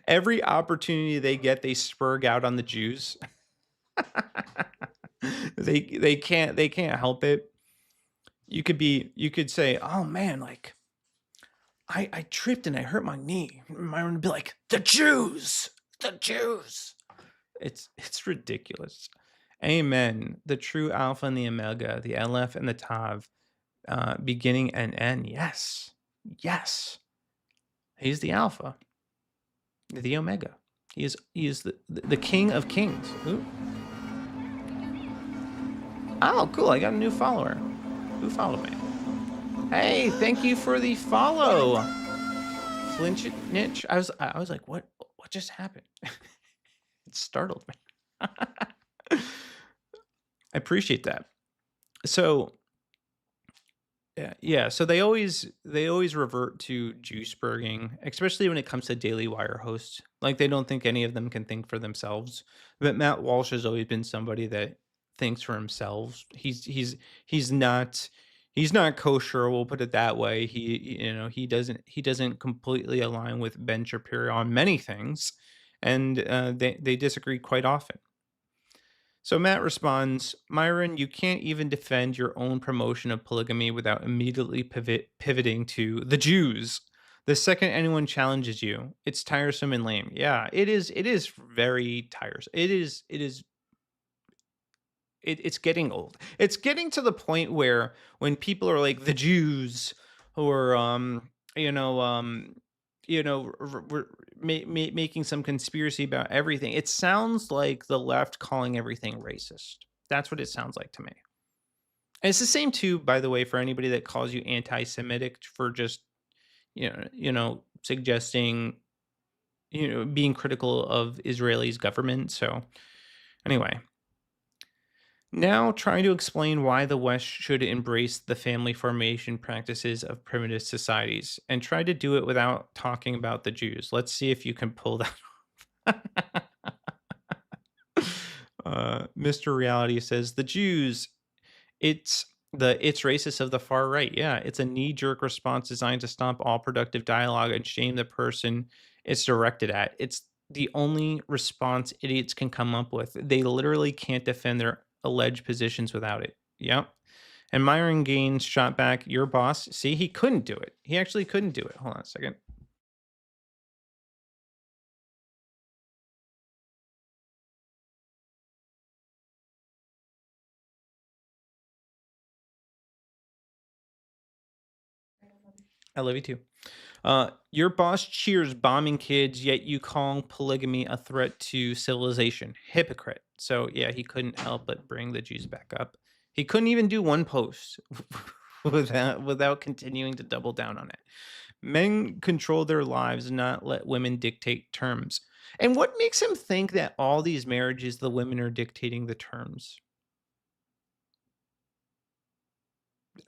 Every opportunity they get, they spurg out on the Jews. they can't help it. You could say, oh man, like I tripped and I hurt my knee. Myron would be like, the Jews, the Jews. It's ridiculous. Amen. The true Alpha and the Omega, the Aleph and the Tav, beginning and end. Yes. Yes. He's the Alpha, the Omega. He is the King of Kings. Ooh. Oh, cool. I got a new follower. Who followed me? Hey, thank you for the follow. Flinch niche. I was like, what just happened? It startled me. I appreciate that. So yeah. So they always revert to Juiceburging, especially when it comes to Daily Wire hosts. Like they don't think any of them can think for themselves. But Matt Walsh has always been somebody that thinks for himself. He's not kosher. We'll put it that way. He doesn't completely align with Ben Shapiro on many things, and they disagree quite often. So Matt responds, Myron, you can't even defend your own promotion of polygamy without immediately pivoting to the Jews. The second anyone challenges you, it's tiresome and lame. Yeah, it is. It is very tiresome. It's getting old. It's getting to the point where when people are like the Jews or you know making some conspiracy about everything, it sounds like the left calling everything racist. That's what it sounds like to me. And it's the same too, by the way, for anybody that calls you anti-Semitic for just suggesting being critical of Israeli's government. So anyway, now, trying to explain why the West should embrace the family formation practices of primitive societies and try to do it without talking about the Jews. Let's see if you can pull that off. Mr. Reality says the Jews, it's racist of the far right. Yeah, it's a knee-jerk response designed to stomp all productive dialogue and shame the person it's directed at. It's the only response idiots can come up with. They literally can't defend their alleged positions without it. Yep. And Myron Gaines shot back, your boss. See, he couldn't do it. He actually couldn't do it. Hold on a second. I love you too. Your boss cheers bombing kids, yet you call polygamy a threat to civilization. Hypocrite. So yeah, he couldn't help but bring the Jews back up. He couldn't even do one post without continuing to double down on it. Men control their lives, not let women dictate terms. And what makes him think that all these marriages, the women are dictating the terms?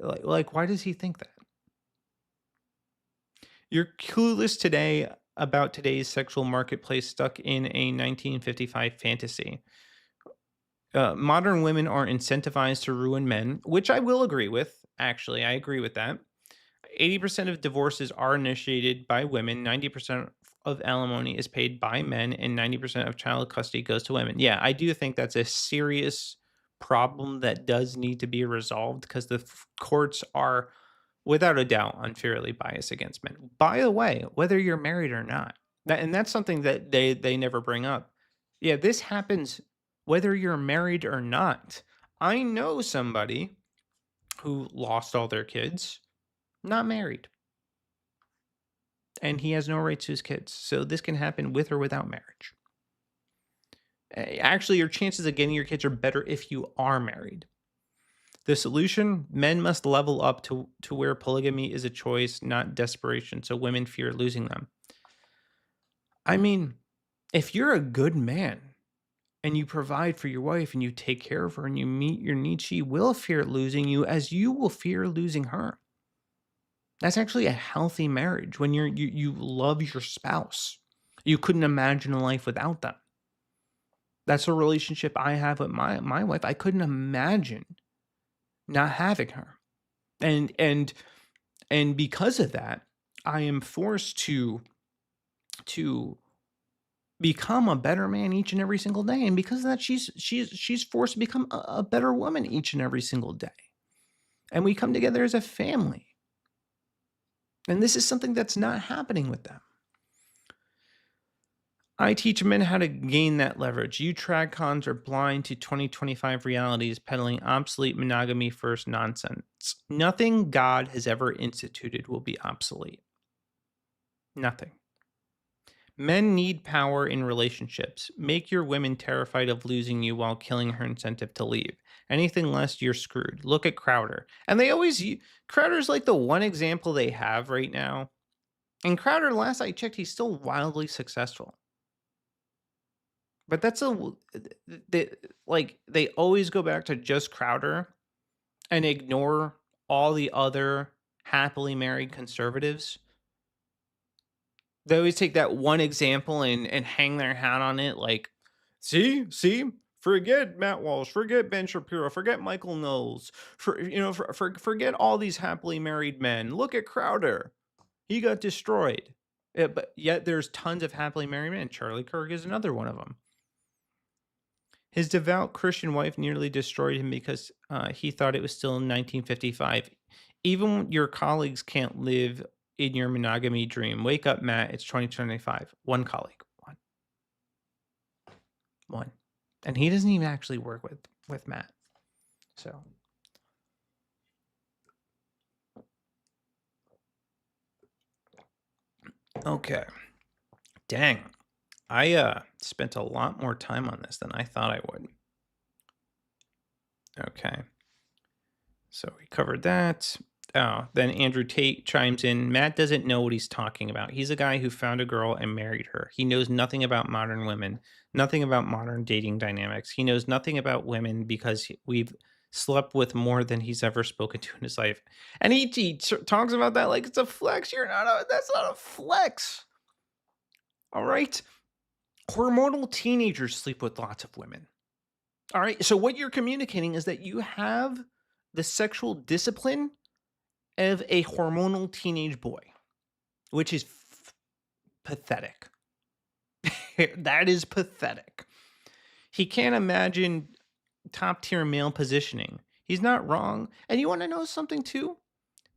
Like why does he think that? You're clueless today about today's sexual marketplace stuck in a 1955 fantasy. Modern women are incentivized to ruin men, which I will agree with. Actually, I agree with that. 80% of divorces are initiated by women, 90% of alimony is paid by men, and 90% of child custody goes to women. Yeah, I do think that's a serious problem that does need to be resolved because the courts are, without a doubt, unfairly biased against men. By the way, whether you're married or not, and that's something that they never bring up. Yeah, this happens whether you're married or not. I know somebody who lost all their kids, not married, and he has no rights to his kids. So this can happen with or without marriage. Actually, your chances of getting your kids are better if you are married. The solution: men must level up to where polygamy is a choice, not desperation, so women fear losing them. I mean, if you're a good man and you provide for your wife and you take care of her and you meet your needs, she will fear losing you as you will fear losing her. That's actually a healthy marriage when you love your spouse. You couldn't imagine a life without them. That's a relationship I have with my wife. I couldn't imagine not having her. And because of that, I am forced to become a better man each and every single day. And because of that, she's forced to become a better woman each and every single day. And we come together as a family. And this is something that's not happening with them. I teach men how to gain that leverage. You trad are blind to 2025 realities, peddling obsolete monogamy first nonsense. Nothing God has ever instituted will be obsolete. Nothing. Men need power in relationships. Make your women terrified of losing you while killing her incentive to leave. Anything less, you're screwed. Look at Crowder. And they always, Crowder's like the one example they have right now. And Crowder, last I checked, he's still wildly successful. But that's they always go back to just Crowder and ignore all the other happily married conservatives. They always take that one example and hang their hat on it, like, see, forget Matt Walsh, forget Ben Shapiro, forget Michael Knowles, forget all these happily married men. Look at Crowder, he got destroyed. But yet there's tons of happily married men. Charlie Kirk is another one of them. His devout Christian wife nearly destroyed him because he thought it was still in 1955. Even your colleagues can't live in your monogamy dream. Wake up, Matt. It's 2025. One colleague. One. And he doesn't even actually work with Matt. So. Okay. Dang. I spent a lot more time on this than I thought I would. Okay. So we covered that. Oh, then Andrew Tate chimes in. Matt doesn't know what he's talking about. He's a guy who found a girl and married her. He knows nothing about modern women, nothing about modern dating dynamics. He knows nothing about women because we've slept with more than he's ever spoken to in his life. And he talks about that like it's a flex. That's not a flex. All right. Hormonal teenagers sleep with lots of women. All right. So what you're communicating is that you have the sexual discipline of a hormonal teenage boy, which is pathetic. That is pathetic. He can't imagine top tier male positioning. He's not wrong. And you want to know something too?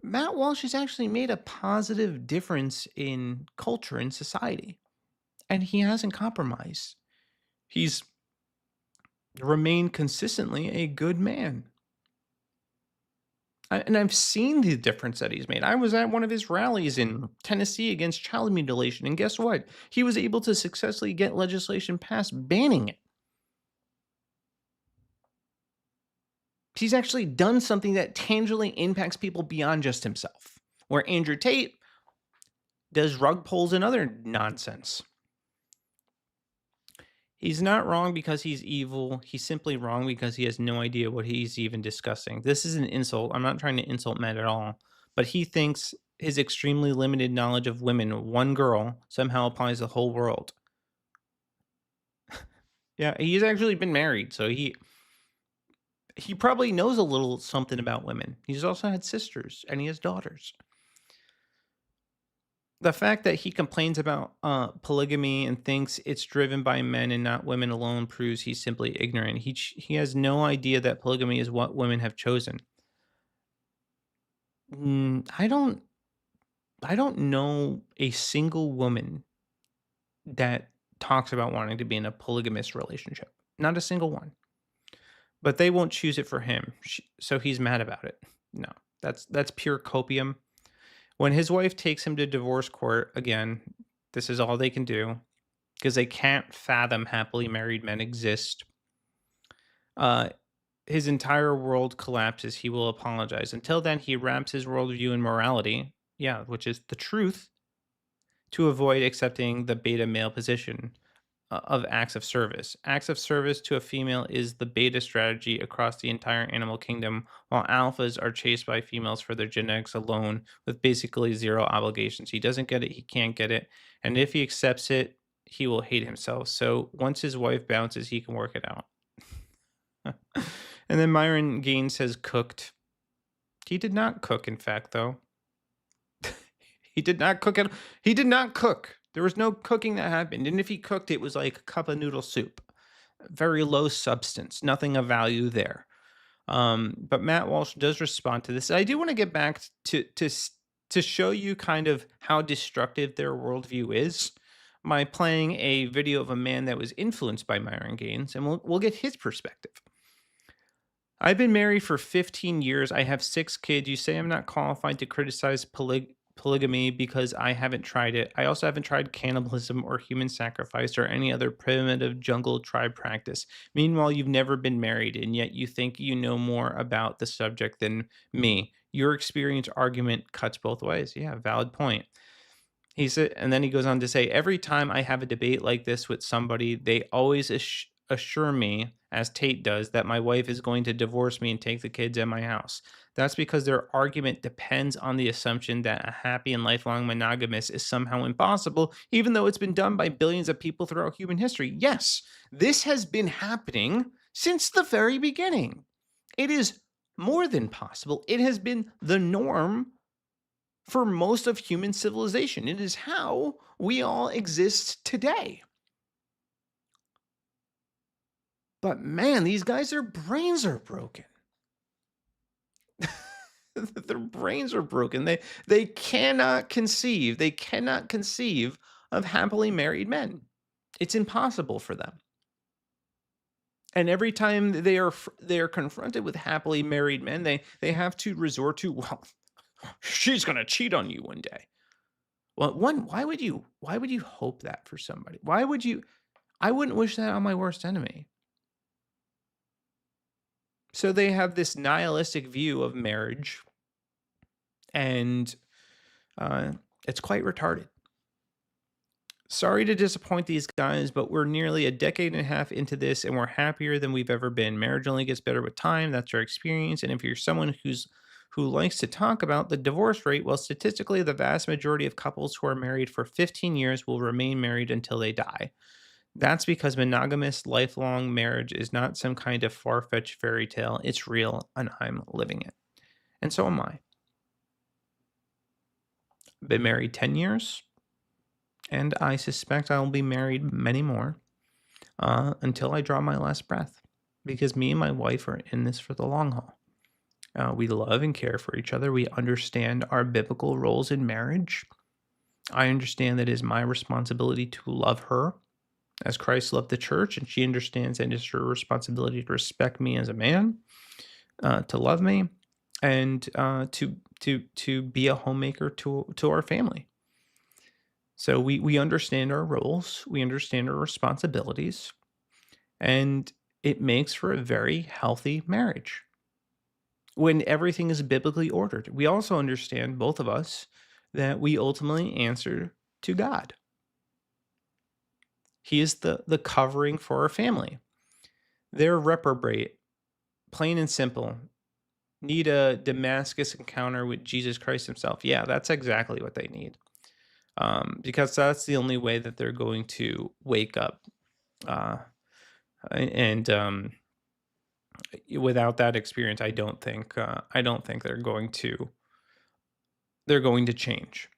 Matt Walsh has actually made a positive difference in culture and society. And he hasn't compromised. He's remained consistently a good man. And I've seen the difference that he's made. I was at one of his rallies in Tennessee against child mutilation, and guess what? He was able to successfully get legislation passed banning it. He's actually done something that tangibly impacts people beyond just himself. Where Andrew Tate does rug pulls and other nonsense. He's not wrong because he's evil. He's simply wrong because he has no idea what he's even discussing. This is an insult. I'm not trying to insult Matt at all. But he thinks his extremely limited knowledge of women, one girl, somehow applies the whole world. Yeah, he's actually been married, so he probably knows a little something about women. He's also had sisters and he has daughters. The fact that he complains about polygamy and thinks it's driven by men and not women alone proves he's simply ignorant. He has no idea that polygamy is what women have chosen. Mm, I don't know a single woman that talks about wanting to be in a polygamous relationship. Not a single one. But they won't choose it for him. So he's mad about it. No. That's pure copium. When his wife takes him to divorce court, again, this is all they can do because they can't fathom happily married men exist. Uh his entire world collapses. He will apologize. Until then, he wraps his worldview in morality, yeah, which is the truth, to avoid accepting the beta male position of acts of service. Acts of service to a female is the beta strategy across the entire animal kingdom, while alphas are chased by females for their genetics alone with basically zero obligations. He doesn't get it, he can't get it. And if he accepts it, he will hate himself. So once his wife bounces, he can work it out. And then Myron Gaines says cooked. He did not cook, in fact, though. He did not cook it. He did not cook. There was no cooking that happened. And if he cooked, it was like a cup of noodle soup. Very low substance, nothing of value there. But Matt Walsh does respond to this. I do want to get back to show you kind of how destructive their worldview is by playing a video of a man that was influenced by Myron Gaines, and we'll get his perspective. I've been married for 15 years. I have 6 kids. You say I'm not qualified to criticize polygamy because I haven't tried it. I also haven't tried cannibalism or human sacrifice or any other primitive jungle tribe practice. Meanwhile, you've never been married and yet you think you know more about the subject than me. Your experience argument cuts both ways. Yeah, valid point. He said, and then he goes on to say, every time I have a debate like this with somebody, they always assure me, as Tate does, that my wife is going to divorce me and take the kids at my house. That's because their argument depends on the assumption that a happy and lifelong monogamous is somehow impossible, even though it's been done by billions of people throughout human history. Yes, this has been happening since the very beginning. It is more than possible. It has been the norm for most of human civilization. It is how we all exist today. But man, these guys, their brains are broken. Their brains are broken. They cannot conceive. They cannot conceive of happily married men. It's impossible for them. And every time they are confronted with happily married men, they have to resort to, well, she's going to cheat on you one day. Well, why would you hope that for somebody? Why would you? I wouldn't wish that on my worst enemy. So they have this nihilistic view of marriage, and it's quite retarded. Sorry to disappoint these guys, but we're nearly a decade and a half into this, and we're happier than we've ever been. Marriage only gets better with time. That's our experience. And if you're someone who likes to talk about the divorce rate, well, statistically, the vast majority of couples who are married for 15 years will remain married until they die. That's because monogamous lifelong marriage is not some kind of far-fetched fairy tale. It's real, and I'm living it. And so am I. Been married 10 years, and I suspect I will be married many more until I draw my last breath, because me and my wife are in this for the long haul. We love and care for each other. We understand our biblical roles in marriage. I understand that it is my responsibility to love her as Christ loved the church, and she understands that it's her responsibility to respect me as a man, to love me, and to be a homemaker to our family. So we understand our roles, we understand our responsibilities, and it makes for a very healthy marriage when everything is biblically ordered. We also understand, both of us, that we ultimately answer to God. He is the covering for our family. They're reprobate, plain and simple. need a Damascus encounter with Jesus Christ himself. Yeah, that's exactly what they need. Because that's the only way that they're going to wake up. Uh, and Without that experience, I don't think they're going to change.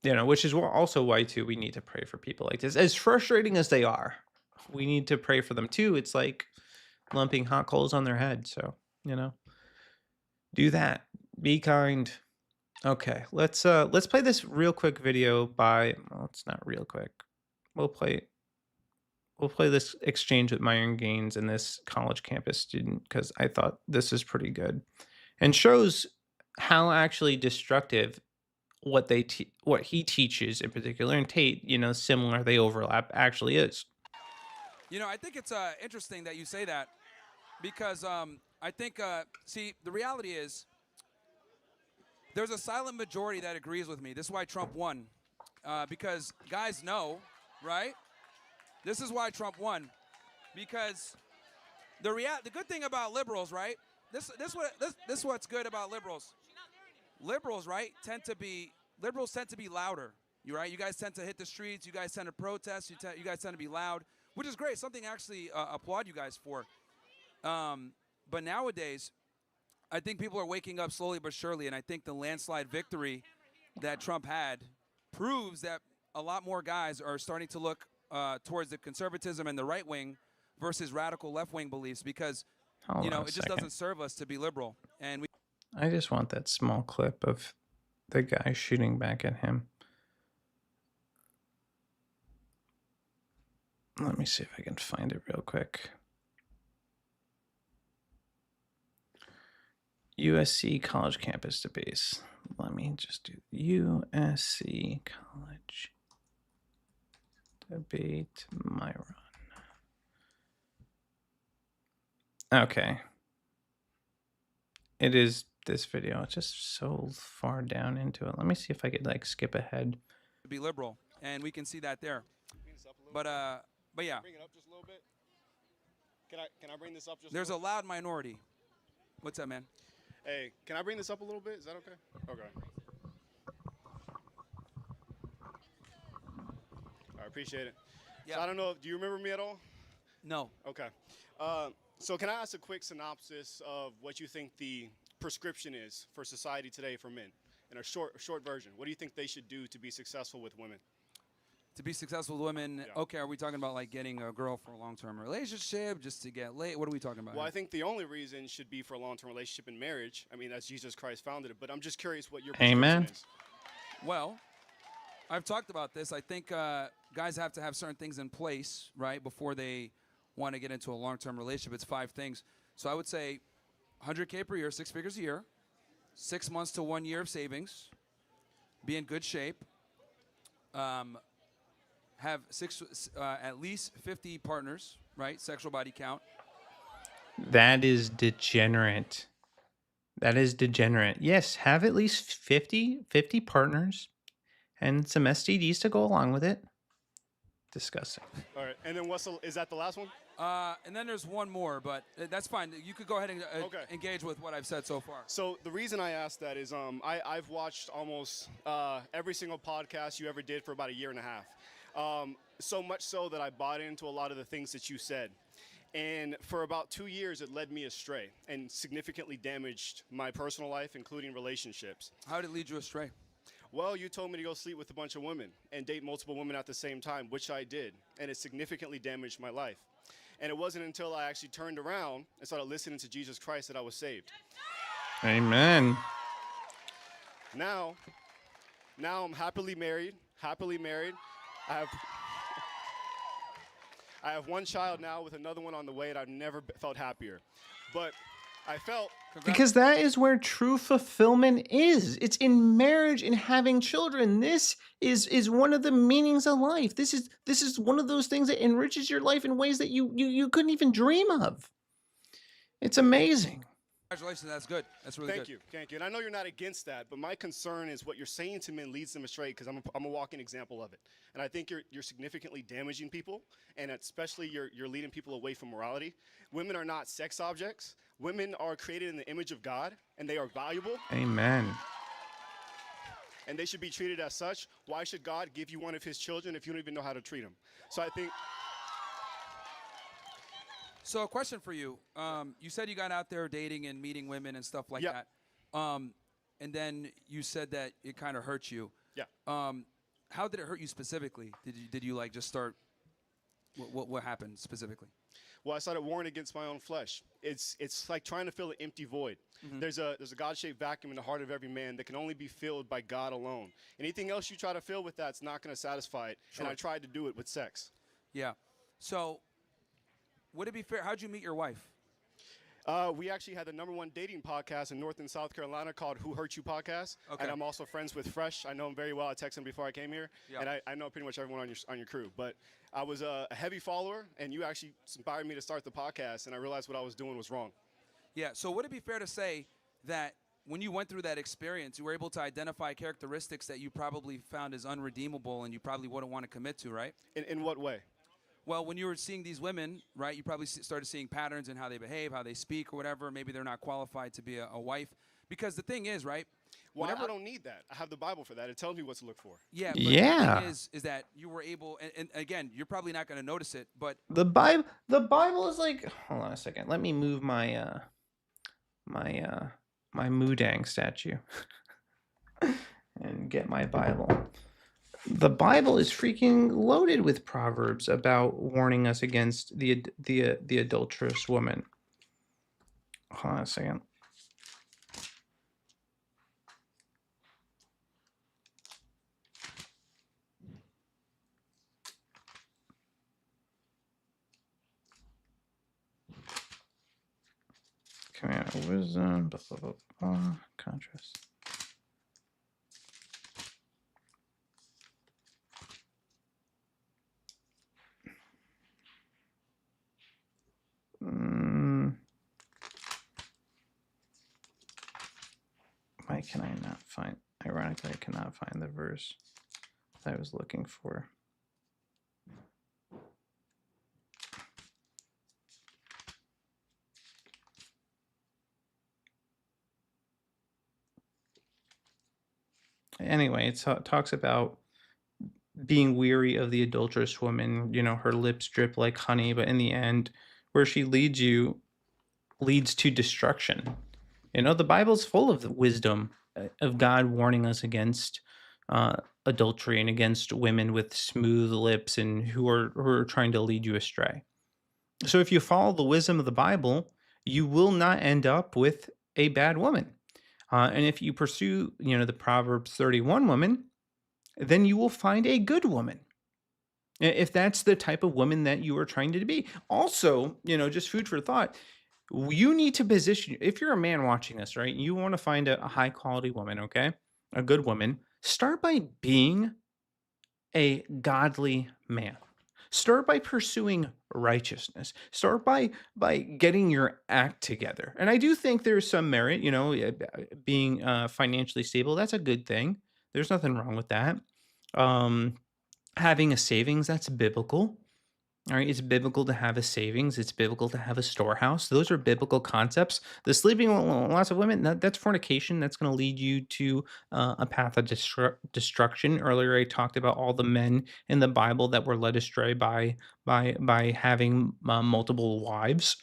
You know, which is also why too we need to pray for people like this. As frustrating as they are, we need to pray for them too. It's like lumping hot coals on their head. So, you know, do that. Be kind. Okay, let's play this real quick video by, well, it's not real quick. We'll play we'll play this exchange with Myron Gaines and this college campus student because I thought this is pretty good and shows how actually destructive what he teaches in particular, and Tate, you know, similar, they overlap, actually is. You know, I think it's interesting that you say that because I think, see, the reality is there's a silent majority that agrees with me. This is why Trump won, because guys know, right? This is why Trump won, because the good thing about liberals, right? This is what's good about liberals. Liberals, right, tend to be louder. You right? You guys tend to hit the streets. You guys tend to protest. You guys tend to be loud, which is great. Something I actually applaud you guys for. But nowadays, I think people are waking up slowly but surely, and I think the landslide victory that Trump had proves that a lot more guys are starting to look towards the conservatism and the right wing versus radical left wing beliefs, because Hold you know on a it just second. doesn't serve us to be liberal. And we I just want that small clip of the guy shooting back at him. Let me see if I can find it real quick. USC college campus debates. Let me just do USC college debate Myron. Okay. It is this video. It's just so far down into it. Let me see if I could like skip ahead. be liberal, and we can see that there. But yeah, Bring it up just a little bit. Can I bring this up just? there's a loud minority. What's up, man? Hey, can I bring this up a little bit? Is that okay? Okay. I appreciate it. Yeah. So I don't know. Do you remember me at all? No. Okay. So can I ask a quick synopsis of what you think the prescription is for society today for men? In a short version, what do you think they should do to be successful with women? To be successful with women, Yeah. okay, are we talking about like getting a girl for a long-term relationship, just to get laid? What are we talking about? Well, here? I think the only reason should be for a long-term relationship and marriage. I mean, that's Jesus Christ founded it. But I'm just curious what your Amen. prescription is. Well, I've talked about this. I think guys have to have certain things in place, right, before they want to get into a long-term relationship. It's 5 things. So I would say 100K per year, 6 figures a year, 6 months to 1 year of savings, be in good shape, have at least 50 partners, right, sexual body count. That is degenerate. That is degenerate. Yes, have at least 50 partners and some STDs to go along with it. Disgusting. All right. And then is that the last one? And then there's one more, but that's fine. You could go ahead and Okay. engage with what I've said so far. So the reason I asked that is I've watched almost every single podcast you ever did for about a year and a half. So much so that I bought into a lot of the things that you said. And for about 2 years, it led me astray and significantly damaged my personal life, including relationships. How did it lead you astray? Well, you told me to go sleep with a bunch of women and date multiple women at the same time, which I did. And it significantly damaged my life. And it wasn't until I actually turned around and started listening to Jesus Christ that I was saved. Amen. Now I'm happily married. I have one child now with another one on the way, and I've never felt happier. But I felt... Because that is where true fulfillment is. It's in marriage and having children. This is one of the meanings of life. This is one of those things that enriches your life in ways that you couldn't even dream of. It's amazing. Congratulations, that's good. That's really Thank good. you, thank you. And I know you're not against that, but my concern is what you're saying to men leads them astray because I'm a walking example of it. And I think you're significantly damaging people, and especially you're leading people away from morality. Women are not sex objects. Women are created in the image of God, and they are valuable, Amen. and they should be treated as such. Why should God give you one of his children if you don't even know how to treat them? So I think... So a question for you. You said you got out there dating and meeting women and stuff like Yeah. that. And then you said that it kind of hurt you. Yeah. How did it hurt you specifically? Did you like just start? What happened specifically? Well, I started warring against my own flesh. It's like trying to fill an empty void. There's a God-shaped vacuum in the heart of every man that can only be filled by God alone. Anything else you try to fill with that's not going to satisfy it. Sure. And I tried to do it with sex. Yeah. So would it be fair? How'd you meet your wife? We actually had the #1 dating podcast in North and South Carolina called Who Hurt You Podcast. Okay. And I'm also friends with Fresh. I know him very well. I texted him before I came here. Yeah. And I know pretty much everyone on your crew. But I was a heavy follower, and you actually inspired me to start the podcast, and I realized what I was doing was wrong. Yeah. So would it be fair to say that when you went through that experience, you were able to identify characteristics that you probably found as unredeemable and you probably wouldn't want to commit to, right? In what way? Well, when you were seeing these women, right, you probably started seeing patterns in how they behave, how they speak, or whatever. Maybe they're not qualified to be a wife. Because the thing is, right? Well, I don't need that. I have the Bible for that. It tells me what to look for. Yeah. But Yeah. the thing is that you were able, and again, you're probably not going to notice it, but The Bible is like, hold on a second. Let me move my my Mudang statue and get my Bible. The Bible is freaking loaded with proverbs about warning us against the adulterous woman. Hold on a second. Command of wisdom, blah, blah, blah, blah, contrast. Why can I not find? Ironically, I cannot find the verse that I was looking for. Anyway, it talks about being weary of the adulterous woman. You know, her lips drip like honey, but in the end, where she leads you leads to destruction. You know, the Bible's full of the wisdom of God warning us against adultery and against women with smooth lips and who are trying to lead you astray. So if you follow the wisdom of the Bible, you will not end up with a bad woman. And if you pursue, you know, the Proverbs 31 woman, then you will find a good woman. If that's the type of woman that you are trying to be. Also, you know, just food for thought. You need to position, if you're a man watching this, right? You want to find a high quality woman, okay? A good woman. Start by being a godly man. Start by pursuing righteousness. Start by getting your act together. And I do think there's some merit, you know, being financially stable. That's a good thing. There's nothing wrong with that. Having a savings, that's biblical. All right, it's biblical to have a savings. It's biblical to have a storehouse. Those are biblical concepts. The sleeping with lots of women, that's fornication. That's going to lead you to a path of destruction. Earlier, I talked about all the men in the Bible that were led astray by having multiple wives.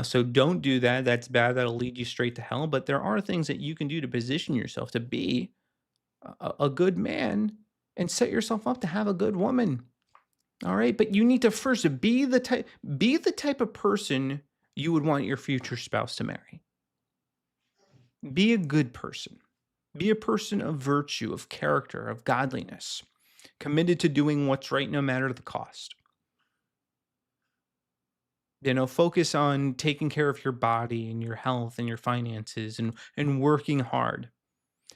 So don't do that. That's bad. That'll lead you straight to hell. But there are things that you can do to position yourself to be a good man and set yourself up to have a good woman. All right, but you need to first be the type of person you would want your future spouse to marry. Be a good person. Be a person of virtue, of character, of godliness, committed to doing what's right no matter the cost. You know, focus on taking care of your body and your health and your finances and working hard,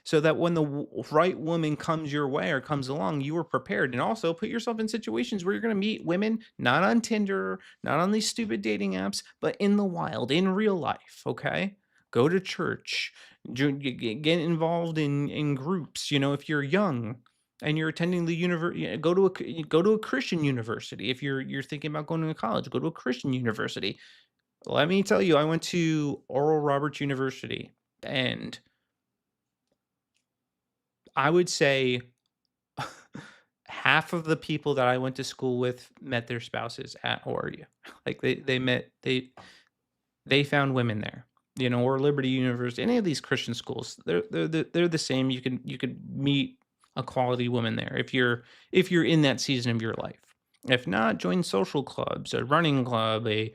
so that when the right woman comes your way or comes along, you are prepared. And also put yourself in situations where you're going to meet women, not on Tinder, not on these stupid dating apps, but in the wild, in real life, okay? go to church, get involved in groups. You know, if you're young and you're attending the university, go to a Christian university. If you're thinking about going to college, go to a Christian university. Let me tell you, I went to Oral Roberts University, and I would say half of the people that I went to school with met their spouses at ORU. Like they found women there. You know, or Liberty University, any of these Christian schools, they're the same. You could meet a quality woman there if you're in that season of your life. If not, join social clubs, a running club, a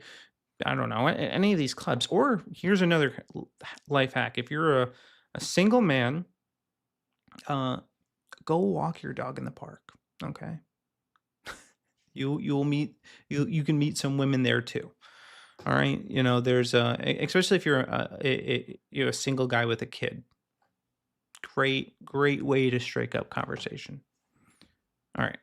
I don't know, any of these clubs. Or here's another life hack: if you're a single man, uh, go walk your dog in the park. Okay, you'll meet you can meet some women there too. All right, you know, there's especially if you're you're a single guy with a kid. Great way to strike up conversation. All right.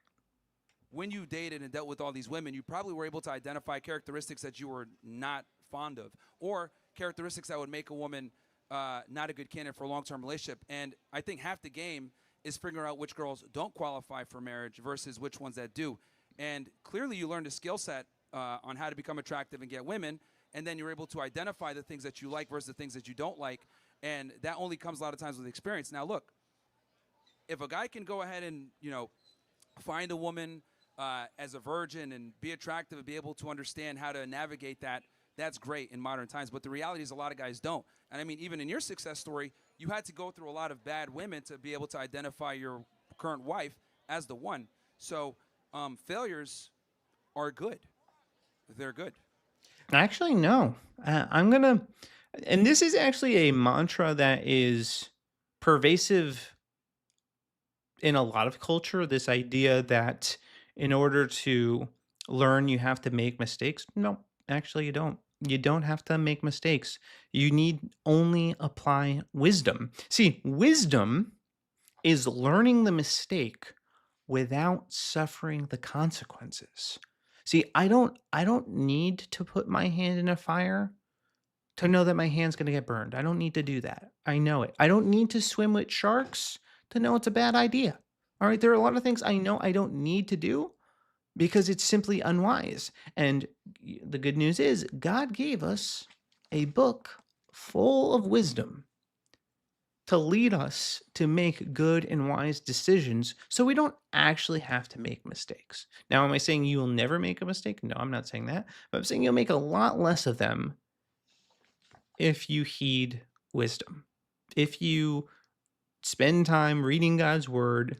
When you dated and dealt with all these women, you probably were able to identify characteristics that you were not fond of, or characteristics that would make a woman not a good candidate for a long-term relationship. And I think half the game is figuring out which girls don't qualify for marriage versus which ones that do. And clearly you learned a skill set on how to become attractive and get women, and then you're able to identify the things that you like versus the things that you don't like. And that only comes a lot of times with experience. Now, look, if a guy can go ahead and, you know, find a woman as a virgin and be attractive and be able to understand how to navigate that, that's great in modern times. But the reality is a lot of guys don't. And I mean, even in your success story, you had to go through a lot of bad women to be able to identify your current wife as the one. So failures are good. They're good. Actually, no. I'm gonna, and this is actually a mantra that is pervasive in a lot of culture. This idea that in order to learn, you have to make mistakes. No, actually, you don't. You don't have to make mistakes. You need only apply wisdom. See, wisdom is learning the mistake without suffering the consequences. See, I don't need to put my hand in a fire to know that my hand's going to get burned. I don't need to do that. I know it. I don't need to swim with sharks to know it's a bad idea. All right, there are a lot of things I know I don't need to do because it's simply unwise. And the good news is God gave us a book full of wisdom to lead us to make good and wise decisions so we don't actually have to make mistakes. Now, am I saying you will never make a mistake? No, I'm not saying that. But I'm saying you'll make a lot less of them if you heed wisdom. If you spend time reading God's word,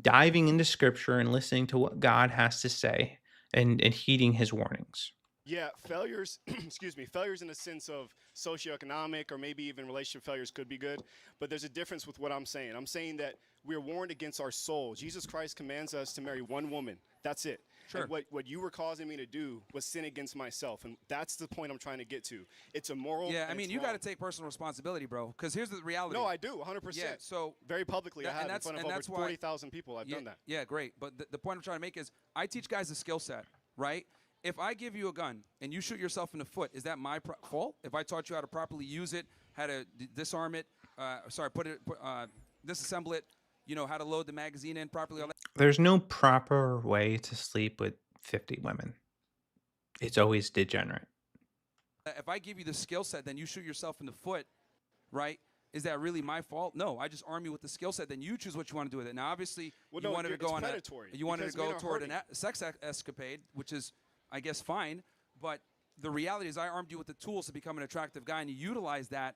diving into scripture and listening to what God has to say and heeding his warnings. Yeah, failures, excuse me, failures in the sense of socioeconomic or maybe even relationship failures could be good, but there's a difference with what I'm saying. I'm saying that we're warned against our soul. Jesus Christ commands us to marry one woman. That's it. Sure. And what you were causing me to do was sin against myself, and that's the point I'm trying to get to. It's immoral. Yeah, I mean, you got to take personal responsibility, bro, because here's the reality. No, I do, 100%. Yeah, so very publicly, I have in front of over 40,000 people. I've done that. Yeah, great. But the point I'm trying to make is I teach guys a skill set, right? If I give you a gun and you shoot yourself in the foot, is that my fault? If I taught you how to properly use it, how to disarm it, disassemble it, you know, how to load the magazine in properly. All that. There's no proper way to sleep with 50 women. It's always degenerate. If I give you the skill set, then you shoot yourself in the foot, right? Is that really my fault? No, I just arm you with the skill set. Then you choose what you want to do with it. Now, obviously, you wanted to go on you wanted to go toward a sex escapade, which is, I guess, fine. But the reality is I armed you with the tools to become an attractive guy, and you utilize that.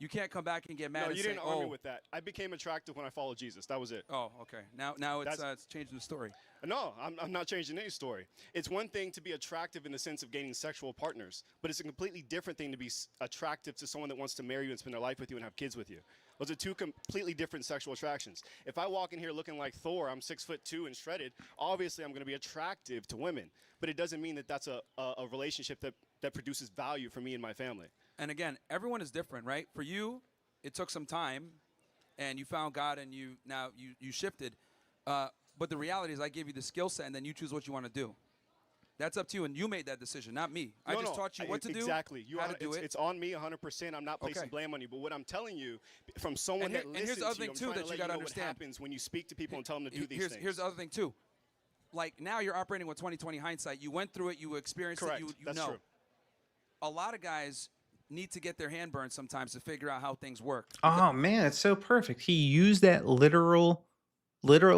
You can't come back and get mad and say, you didn't arm me with that. I became attractive when I followed Jesus. That was it. Oh, okay. Now it's changing the story. No, I'm not changing any story. It's one thing to be attractive in the sense of gaining sexual partners, but it's a completely different thing to be attractive to someone that wants to marry you and spend their life with you and have kids with you. Those are two completely different sexual attractions. If I walk in here looking like Thor, I'm 6'2" and shredded, obviously I'm going to be attractive to women. But it doesn't mean that that's a relationship that produces value for me and my family. And again, everyone is different, right? For you, it took some time, and you found God, and you shifted. But the reality is I gave you the skill set, and then you choose what you want to do. That's up to you, and you made that decision, not me. I No, just no, taught you what to do, exactly. You how are, to do it. it's on me 100%. I'm not placing Okay. blame on you. But what I'm telling you, from someone that And listens here's the other to you, thing, I'm too, trying that to you let got to know what understand. happens when you speak to people and tell them to do these things. Here's the other thing, too. Like, now you're operating with 20/20 hindsight. You went through it. You experienced Correct. it. You That's know. true. A lot of guys need to get their hand burned sometimes to figure out how things work. Oh man, it's so perfect. He used that literal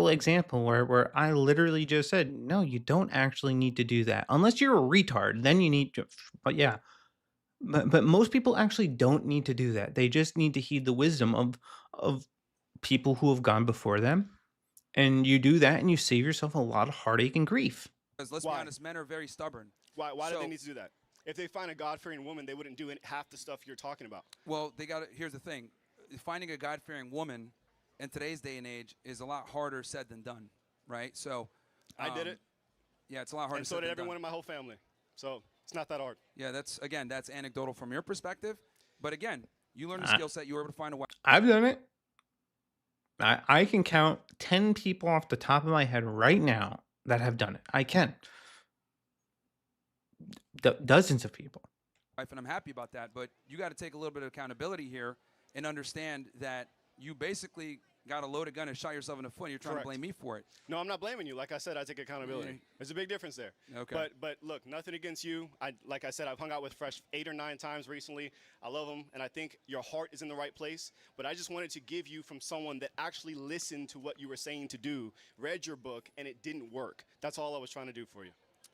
example where I literally just said, "No, you don't actually need to do that. Unless you're a retard, then you need to." But yeah, but most people actually don't need to do that. They just need to heed the wisdom of people who have gone before them. And you do that and you save yourself a lot of heartache and grief. Because let's be Why? honest, men are very stubborn. Why do So- they need to do that? If they find a God-fearing woman, they wouldn't do half the stuff you're talking about. Well, they got. Here's the thing: finding a God-fearing woman in today's day and age is a lot harder said than done, right? So, I did it, Yeah, it's a lot harder. and so said did than everyone done. in my whole family. So it's not that hard. Yeah, that's anecdotal from your perspective, but again, you learned the I- skill set. You were able to find a wife. I've done it. I can count 10 people off the top of my head right now that have done it. I can. Dozens of people. And I'm happy about that. But you got to take a little bit of accountability here and understand that you basically got a loaded gun and shot yourself in the foot. And you're trying Correct. to blame me for it. No, I'm not blaming you. Like I said, I take accountability. Yeah. There's a big difference there. Okay. But look, nothing against you. Like I said, I've hung out with Fresh 8 or 9 times recently. I love them, and I think your heart is in the right place. But I just wanted to give you from someone that actually listened to what you were saying to do, read your book, and it didn't work. That's all I was trying to do for you.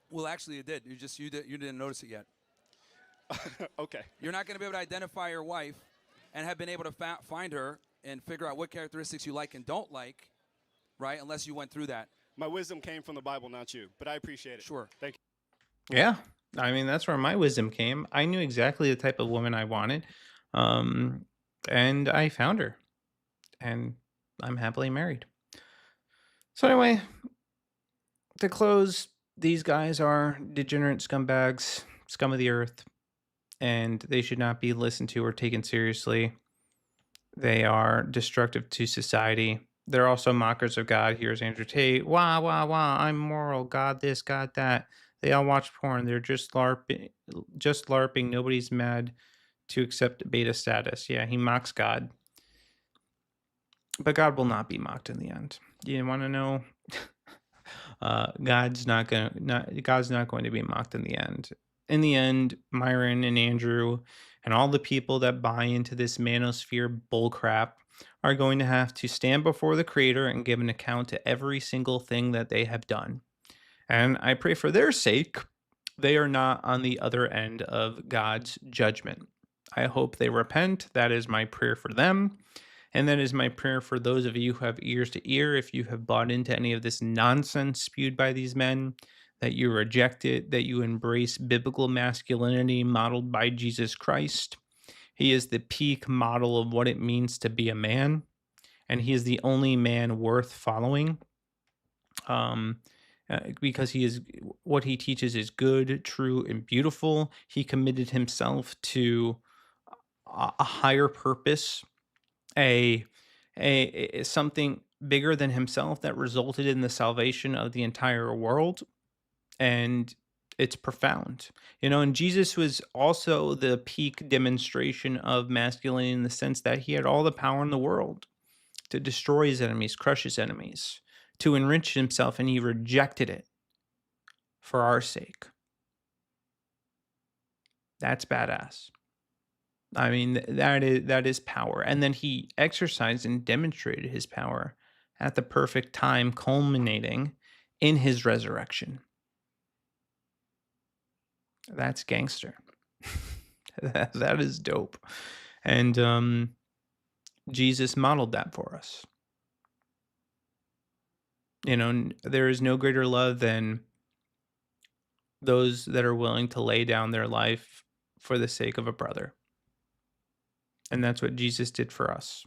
Well, actually, it did. You didn't notice it yet. Okay. You're not going to be able to identify your wife and have been able to find her and figure out what characteristics you like and don't like, right? Unless you went through that. My wisdom came from the Bible, not you. But I appreciate it. Sure. Thank you. Yeah. I mean, that's where my wisdom came. I knew exactly the type of woman I wanted. And I found her. And I'm happily married. So anyway, to close, these guys are degenerate scumbags, scum of the earth, and they should not be listened to or taken seriously. They are destructive to society. They're also mockers of God. Here's Andrew Tate. Wah, wah, wah. I'm moral. God this, God that. They all watch porn. They're just LARPing. Nobody's mad to accept beta status. Yeah, he mocks God. But God will not be mocked in the end. You want to know? God's not going to be mocked in the end. In the end, Myron and Andrew and all the people that buy into this manosphere bullcrap are going to have to stand before the Creator and give an account to every single thing that they have done. And I pray for their sake, they are not on the other end of God's judgment. I hope they repent. That is my prayer for them. And that is my prayer for those of you who have ears to ear. If you have bought into any of this nonsense spewed by these men, that you reject it, that you embrace biblical masculinity modeled by Jesus Christ. He is the peak model of what it means to be a man, and he is the only man worth following. Because he is what he teaches is good, true, and beautiful. He committed himself to a higher purpose, a something bigger than himself that resulted in the salvation of the entire world. And it's profound, and Jesus was also the peak demonstration of masculinity in the sense that he had all the power in the world to destroy his enemies, crush his enemies, to enrich himself, and he rejected it for our sake. That's badass. I mean, that is power. And then he exercised and demonstrated his power at the perfect time, culminating in his resurrection. That's gangster. That is dope. And Jesus modeled that for us. There is no greater love than those that are willing to lay down their life for the sake of a brother. And that's what Jesus did for us.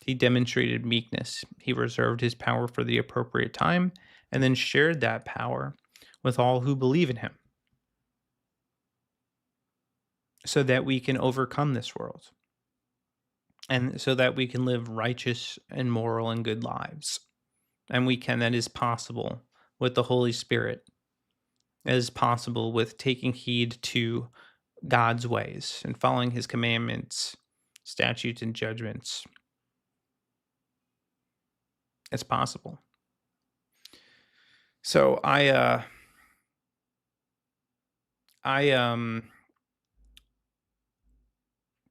He demonstrated meekness. He reserved his power for the appropriate time and then shared that power with all who believe in him, so that we can overcome this world and so that we can live righteous and moral and good lives. And that is possible with the Holy Spirit as possible with taking heed to God's ways and following his commandments, statutes, and judgments as possible. So I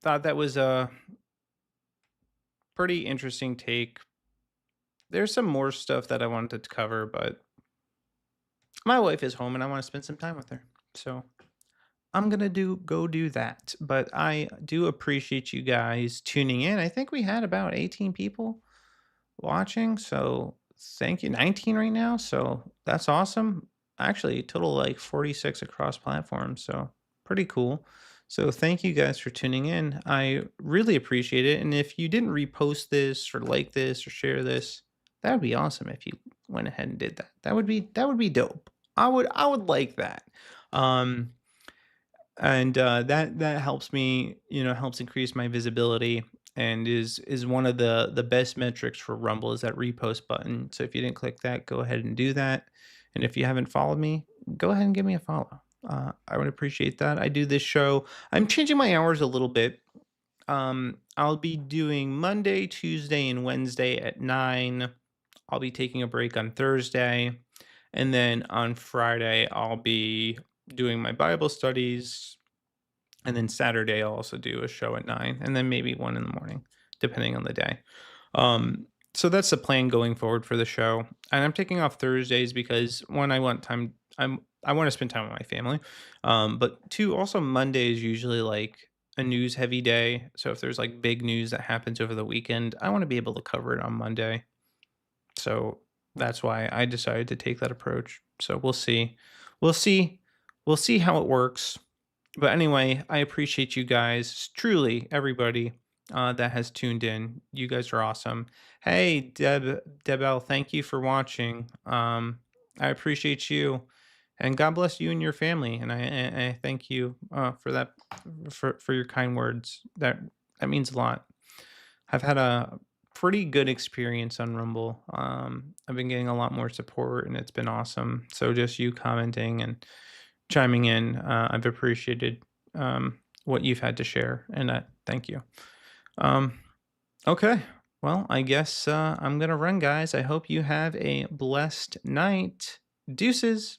thought that was a pretty interesting take. There's some more stuff that I wanted to cover, but my wife is home and I want to spend some time with her. So I'm gonna go do that. But I do appreciate you guys tuning in. I think we had about 18 people watching, so thank you. 19 right now, so that's awesome. Actually, total like 46 across platforms, so pretty cool. So thank you guys for tuning in. I really appreciate it. And if you didn't repost this or like this or share this, that would be awesome if you went ahead and did that. That would be dope. I would like that. Um and that helps me, helps increase my visibility, and is one of the best metrics for Rumble is that repost button. So if you didn't click that, go ahead and do that. And if you haven't followed me, go ahead and give me a follow. I would appreciate that. I do this show. I'm changing my hours a little bit. I'll be doing Monday, Tuesday, and Wednesday at 9. I'll be taking a break on Thursday, and then on Friday I'll be doing my Bible studies, and then Saturday, I'll also do a show at 9, and then maybe 1 in the morning, depending on the day. So that's the plan going forward for the show. And I'm taking off Thursdays because one, I want to spend time with my family. But two, also Monday is usually like a news heavy day. So if there's like big news that happens over the weekend, I want to be able to cover it on Monday. So that's why I decided to take that approach. So we'll see. We'll see. We'll see how it works. But anyway, I appreciate you guys, truly, everybody that has tuned in. You guys are awesome. Hey, Debel, thank you for watching. I appreciate you, and God bless you and your family. And I thank you for that, for your kind words. That means a lot. I've had a pretty good experience on Rumble. I've been getting a lot more support, and it's been awesome. So just you commenting and chiming in. I've appreciated what you've had to share, and thank you. Okay, well, I guess I'm gonna run, guys. I hope you have a blessed night. Deuces.